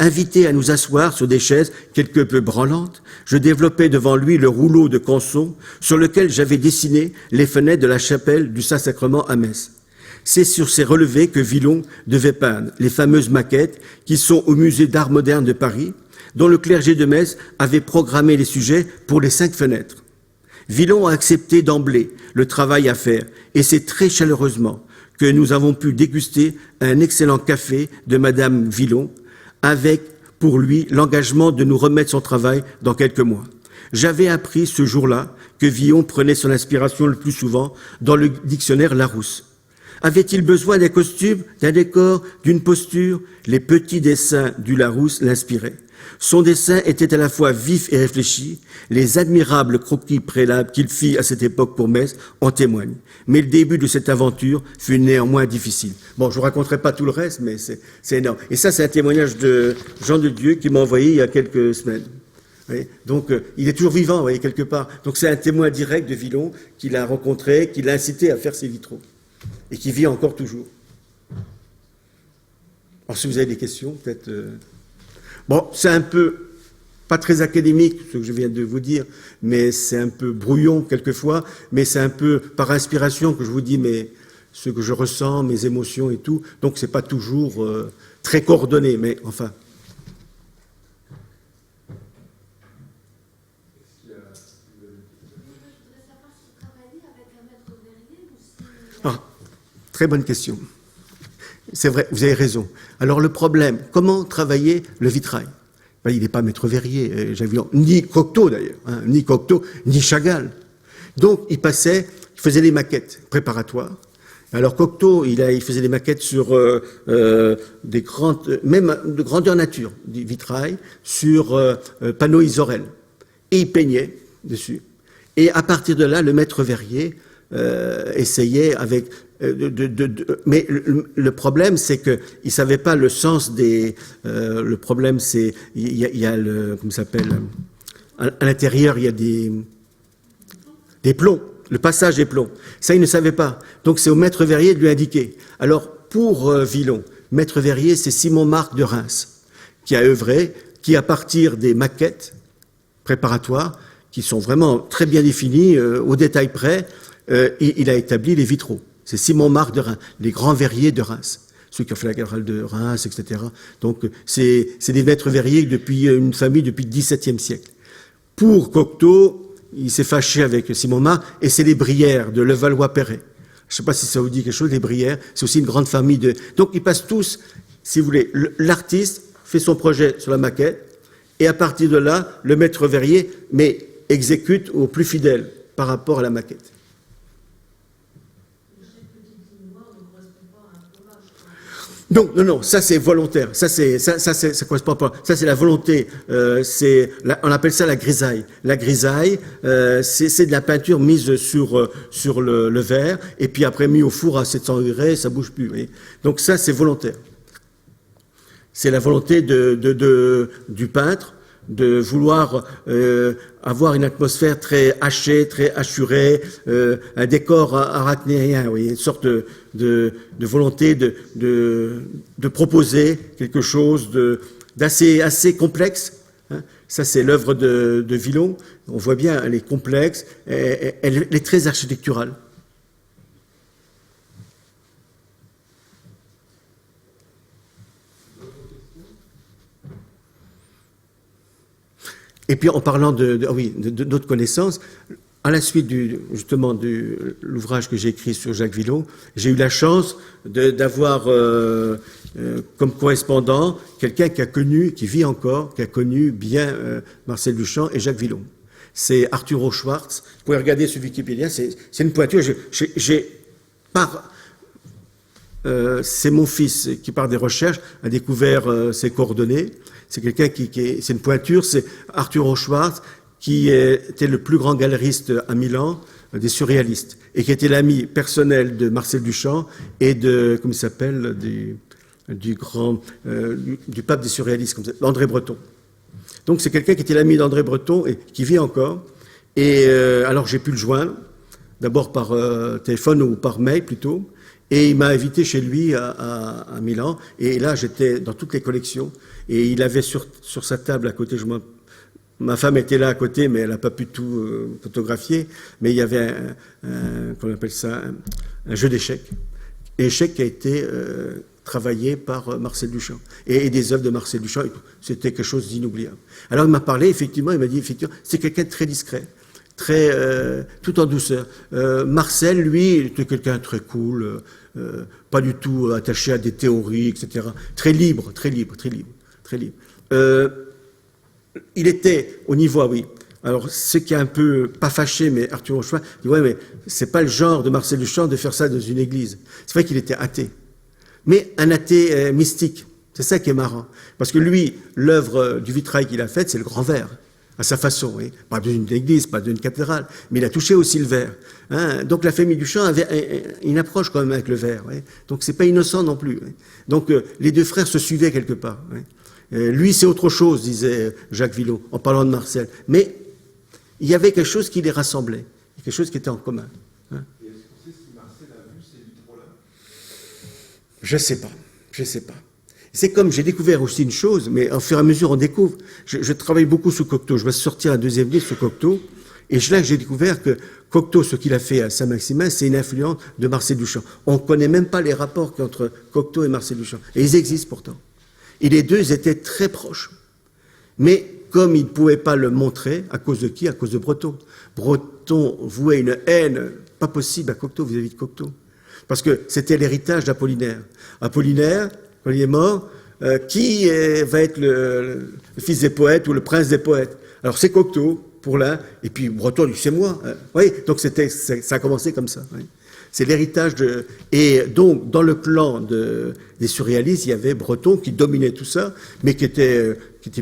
Invité à nous asseoir sur des chaises quelque peu branlantes, je développais devant lui le rouleau de canson sur lequel j'avais dessiné les fenêtres de la chapelle du Saint-Sacrement à Metz. C'est sur ces relevés que Villon devait peindre les fameuses maquettes qui sont au musée d'art moderne de Paris, dont le clergé de Metz avait programmé les sujets pour les 5 fenêtres. Villon a accepté d'emblée le travail à faire, et c'est très chaleureusement que nous avons pu déguster un excellent café de Madame Villon, avec pour lui l'engagement de nous remettre son travail dans quelques mois. J'avais appris ce jour-là que Villon prenait son inspiration le plus souvent dans le dictionnaire Larousse. Avait-il besoin d'un costume, d'un décor, d'une posture? Les petits dessins du Larousse l'inspiraient. Son dessin était à la fois vif et réfléchi. Les admirables croquis préalables qu'il fit à cette époque pour Metz en témoignent. Mais le début de cette aventure fut néanmoins difficile. Bon, je ne vous raconterai pas tout le reste, mais c'est énorme. Et ça, c'est un témoignage de Jean de Dieu qui m'a envoyé il y a quelques semaines. Oui. Donc, il est toujours vivant, vous voyez, quelque part. Donc, c'est un témoin direct de Villon qu'il a rencontré, qui l'a incité à faire ses vitraux. Et qui vit encore toujours. Alors, si vous avez des questions, peut-être... Bon, c'est un peu, pas très académique, ce que je viens de vous dire, mais c'est un peu brouillon quelquefois, mais c'est un peu par inspiration que je vous dis ce que je ressens, mes émotions et tout. Donc, c'est pas toujours très coordonné, mais enfin... Ah, très bonne question. C'est vrai, vous avez raison. Alors le problème, comment travailler le vitrail? Ben, il n'est pas maître verrier, ni Cocteau d'ailleurs, hein, ni Cocteau, ni Chagall. Donc il faisait des maquettes préparatoires, Alors Cocteau, il faisait des maquettes sur des grandes, même de grandeur nature, du vitrail, sur panneaux Isorel. Et il peignait dessus. Et à partir de là, le maître verrier essayait avec... mais le problème, c'est qu'il ne savait pas le sens des... le problème, c'est... Il y a le... Comment ça s'appelle? À l'intérieur, il y a des plombs. Le passage des plombs. Ça, il ne savait pas. Donc, c'est au maître verrier de lui indiquer. Alors, pour Villon, maître verrier, c'est Simon Marc de Reims, qui a œuvré, qui, à partir des maquettes préparatoires, qui sont vraiment très bien définies, au détail près, il a établi les vitraux. C'est Simon Marc de Reims, les grands verriers de Reims, ceux qui ont fait la cathédrale de Reims, etc. Donc, c'est des maîtres verriers depuis une famille depuis le XVIIe siècle. Pour Cocteau, il s'est fâché avec Simon Marc, et c'est les Brières de Levallois-Perret. Je ne sais pas si ça vous dit quelque chose, les Brières, c'est aussi une grande famille de... Donc ils passent tous, si vous voulez, l'artiste fait son projet sur la maquette, et à partir de là, le maître verrier, mais exécute au plus fidèle par rapport à la maquette. Non, ça c'est volontaire. Ça correspond pas. Ça c'est la volonté. On appelle ça la grisaille. La grisaille, c'est de la peinture mise sur le verre et puis après mis au four à 700 degrés, ça bouge plus. Vous voyez. Donc ça c'est volontaire. C'est la volonté du peintre de vouloir avoir une atmosphère très hachée, très hachurée, un décor arachnéen, vous voyez, une sorte de volonté de proposer quelque chose d'assez complexe. Hein. Ça, c'est l'œuvre de Villon. On voit bien, elle est complexe, elle est très architecturale. Et puis en parlant d'autres connaissances, à la suite justement de l'ouvrage que j'ai écrit sur Jacques Villon, j'ai eu la chance d'avoir comme correspondant quelqu'un qui vit encore, qui a connu bien Marcel Duchamp et Jacques Villon. C'est Arturo Schwartz. Vous pouvez regarder sur Wikipédia, c'est une pointure. C'est mon fils qui, par des recherches, a découvert ses coordonnées. C'est quelqu'un c'est une pointure, c'est Arturo Schwartz, qui était le plus grand galeriste à Milan des surréalistes et qui était l'ami personnel de Marcel Duchamp et comment il s'appelle, du pape des surréalistes, comme ça, André Breton. Donc c'est quelqu'un qui était l'ami d'André Breton et qui vit encore. Et alors j'ai pu le joindre, d'abord par téléphone ou par mail plutôt. Et il m'a invité chez lui à Milan. Et là, j'étais dans toutes les collections. Et il avait sur sa table à côté, ma femme était là à côté, mais elle n'a pas pu tout photographier. Mais il y avait qu'on appelle ça, un jeu d'échecs. Échecs qui a été travaillé par Marcel Duchamp. Et des œuvres de Marcel Duchamp, c'était quelque chose d'inoubliable. Alors il m'a parlé, effectivement, il m'a dit, effectivement, c'est quelqu'un de très discret. Tout en douceur. Marcel, lui, était quelqu'un de très cool, pas du tout attaché à des théories, etc. Très libre. Il était au niveau, oui. Alors, ce qui est un peu, pas fâché, mais Arturo Schwartz dit, ouais, mais c'est pas le genre de Marcel Duchamp de faire ça dans une église. C'est vrai qu'il était athée. Mais un athée mystique. C'est ça qui est marrant. Parce que lui, l'œuvre du vitrail qu'il a faite, c'est le grand verre. À sa façon, oui. Pas d'une église, pas d'une cathédrale, mais il a touché aussi le verre. Hein. Donc la famille Duchamp avait une approche quand même avec le verre. Oui. Donc c'est pas innocent non plus. Oui. Donc les deux frères se suivaient quelque part. Oui. Lui c'est autre chose, disait Jacques Villon, en parlant de Marcel. Mais il y avait quelque chose qui les rassemblait, quelque chose qui était en commun. Hein. Et est-ce qu'on sait si Marcel a vu ces vitraux-là ? Je sais pas. C'est comme, j'ai découvert aussi une chose, mais au fur et à mesure on découvre. Je travaille beaucoup sous Cocteau, je vais sortir un deuxième livre sur Cocteau, et là j'ai découvert que Cocteau, ce qu'il a fait à Saint-Maximin, c'est une influence de Marcel Duchamp. On ne connaît même pas les rapports entre Cocteau et Marcel Duchamp, et ils existent pourtant. Et les deux étaient très proches. Mais comme ils ne pouvaient pas le montrer, à cause de qui ? À cause de Breton. Breton vouait une haine pas possible à Cocteau, vis-à-vis de Cocteau. Parce que c'était l'héritage d'Apollinaire. Apollinaire, quand il est mort, qui va être le fils des poètes ou le prince des poètes? Alors c'est Cocteau pour l'un, et puis Breton dit c'est moi. Oui, donc ça a commencé comme ça. Oui. C'est l'héritage de... Et donc, dans le clan des surréalistes, il y avait Breton qui dominait tout ça, mais qui était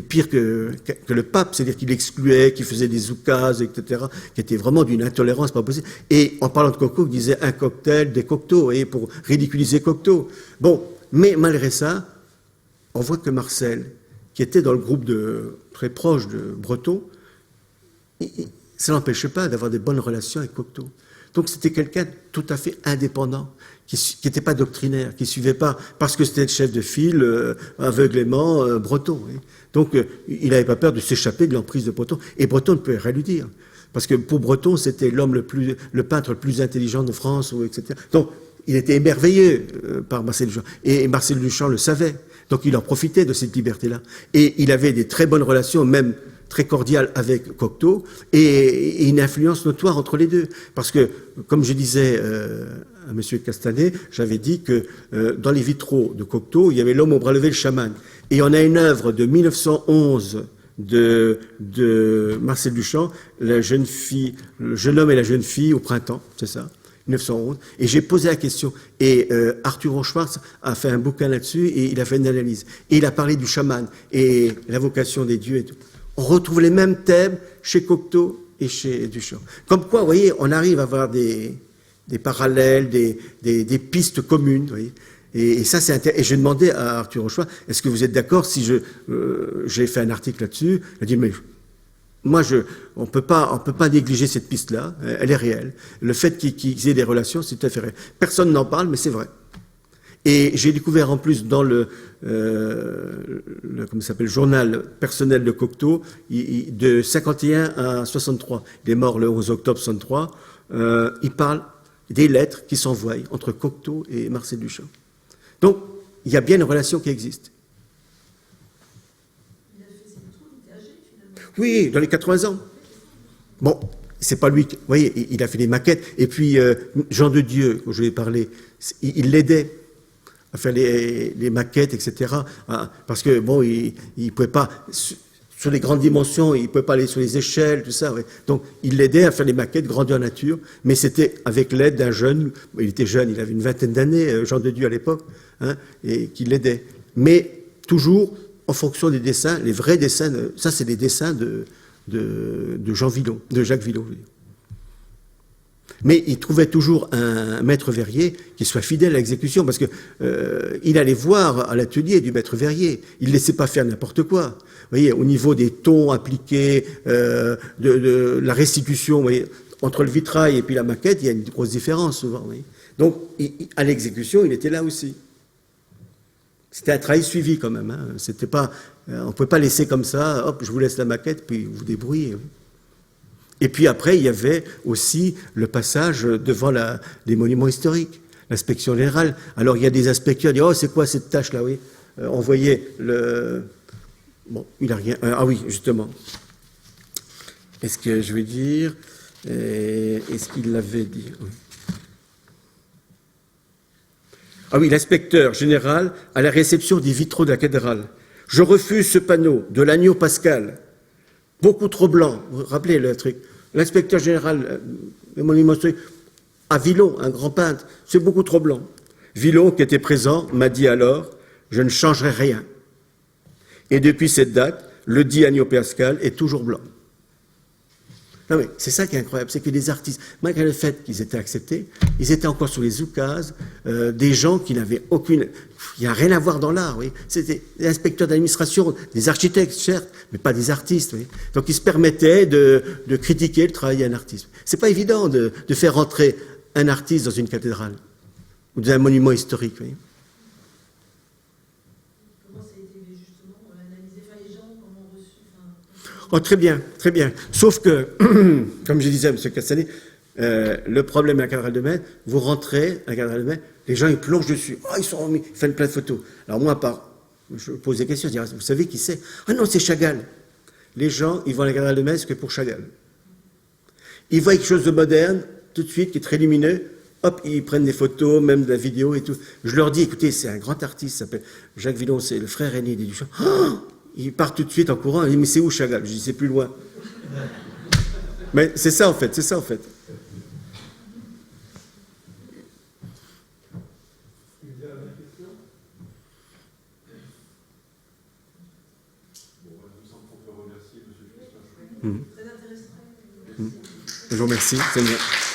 pire que le pape, c'est-à-dire qu'il excluait, qui faisait des oukases, etc., qui était vraiment d'une intolérance pas possible. Et en parlant de Cocteau, il disait un cocktail, des Cocteau, et pour ridiculiser Cocteau. Bon, mais malgré ça, on voit que Marcel, qui était dans le groupe très proche de Breton, ça n'empêchait pas d'avoir des bonnes relations avec Cocteau. Donc c'était quelqu'un tout à fait indépendant, qui n'était pas doctrinaire, qui ne suivait pas, parce que c'était le chef de file, aveuglément Breton. Oui. Donc il n'avait pas peur de s'échapper de l'emprise de Breton. Et Breton ne pouvait rien lui dire. Parce que pour Breton, c'était l'homme le peintre le plus intelligent de France, etc. Donc il était émerveillé par Marcel Duchamp. Et Marcel Duchamp le savait. Donc il en profitait de cette liberté-là. Et il avait des très bonnes relations, même très cordiale avec Cocteau, et une influence notoire entre les deux. Parce que, comme je disais à M. Castanet, j'avais dit que dans les vitraux de Cocteau, il y avait l'homme au bras levé, le chaman. Et on a une œuvre de 1911 de Marcel Duchamp, le jeune homme et la jeune fille au printemps, c'est ça, 1911. Et j'ai posé la question. Et Arthur Rochefort a fait un bouquin là-dessus, et il a fait une analyse. Et il a parlé du chaman, et l'invocation des dieux et tout. On retrouve les mêmes thèmes chez Cocteau et chez Duchamp. Comme quoi, vous voyez, on arrive à avoir des parallèles, des pistes communes. Vous voyez. Et ça, c'est intéressant. Et j'ai demandé à Arthur Rochefort, est-ce que vous êtes d'accord si j'ai fait un article là-dessus? Il a dit, mais moi, on peut pas négliger cette piste-là. Elle est réelle. Le fait qu'ils aient des relations, c'est tout à fait réel. Personne n'en parle, mais c'est vrai. Et j'ai découvert en plus dans le comment s'appelle, journal personnel de Cocteau, de 51 à 63, il est mort le 11 octobre 63, il parle des lettres qui s'envoient entre Cocteau et Marcel Duchamp. Donc, il y a bien une relation qui existe. Il a fait ses trous, il était âgé finalement. Oui, dans les 80 ans. Bon, c'est pas lui, vous voyez, il a fait des maquettes, et puis Jean de Dieu, dont je vais parler, il l'aidait à faire les maquettes, etc. Parce que, bon, il pouvait pas, sur les grandes dimensions, il pouvait pas aller sur les échelles, tout ça. Ouais. Donc, il l'aidait à faire les maquettes grandeur nature, mais c'était avec l'aide d'un jeune, il était jeune, il avait une vingtaine d'années, Jean de Dieu à l'époque, hein, et qui l'aidait. Mais toujours en fonction des dessins, les vrais dessins, ça c'est des dessins de Jean Villon, de Jacques Villon. Mais il trouvait toujours un maître verrier qui soit fidèle à l'exécution, parce que il allait voir à l'atelier du maître verrier. Il ne laissait pas faire n'importe quoi. Vous voyez, au niveau des tons appliqués, de la restitution, vous voyez, entre le vitrail et puis la maquette, il y a une grosse différence souvent. Vous voyez. Donc, à l'exécution, il était là aussi. C'était un travail suivi quand même. Hein. C'était pas, on ne pouvait pas laisser comme ça, hop, je vous laisse la maquette, puis vous débrouillez. Oui. Et puis après, il y avait aussi le passage devant les monuments historiques, l'inspection générale. Alors, il y a des inspecteurs qui disent « Oh, c'est quoi cette tâche-là » oui. On voyait le... Bon, il n'a rien... ah oui, justement. Est-ce que je vais dire... Est-ce qu'il l'avait dit oui. Ah oui, l'inspecteur général à la réception des vitraux de la cathédrale. « Je refuse ce panneau de l'agneau pascal. » Beaucoup trop blanc. Vous vous rappelez le truc? L'inspecteur général des monuments historiques, à Villon, un grand peintre, c'est beaucoup trop blanc. Villon, qui était présent, m'a dit alors, je ne changerai rien. Et depuis cette date, le dit agneau pascal est toujours blanc. Non mais c'est ça qui est incroyable, c'est que les artistes, malgré le fait qu'ils étaient acceptés, ils étaient encore sur les oukases, des gens qui n'avaient aucune... Il n'y a rien à voir dans l'art, oui. C'était des inspecteurs d'administration, des architectes, certes, mais pas des artistes, oui. Donc ils se permettaient de critiquer le travail d'un artiste. C'est pas évident de faire rentrer un artiste dans une cathédrale ou dans un monument historique, oui. Comment ça a été justement analysé, enfin les gens, comment ont reçu, Oh, très bien, très bien. Sauf que, comme je disais à M. Castanet, le problème à la cathédrale de Metz, vous rentrez à la cathédrale de Metz, les gens ils plongent dessus. Oh, ils sont remis, ils font plein de photos. Alors moi, je pose des questions, je dis, vous savez qui c'est? Ah non, c'est Chagall. Les gens, ils vont à la cathédrale de Metz que pour Chagall. Ils voient quelque chose de moderne, tout de suite, qui est très lumineux, hop, ils prennent des photos, même de la vidéo et tout. Je leur dis, écoutez, c'est un grand artiste, il s'appelle Jacques Villon, c'est le frère aîné des Duchamp. Oh, ils partent tout de suite en courant, ils disent, mais c'est où Chagall? Je dis, c'est plus loin. Mais c'est ça en fait, c'est ça en fait. Merci, Seigneur.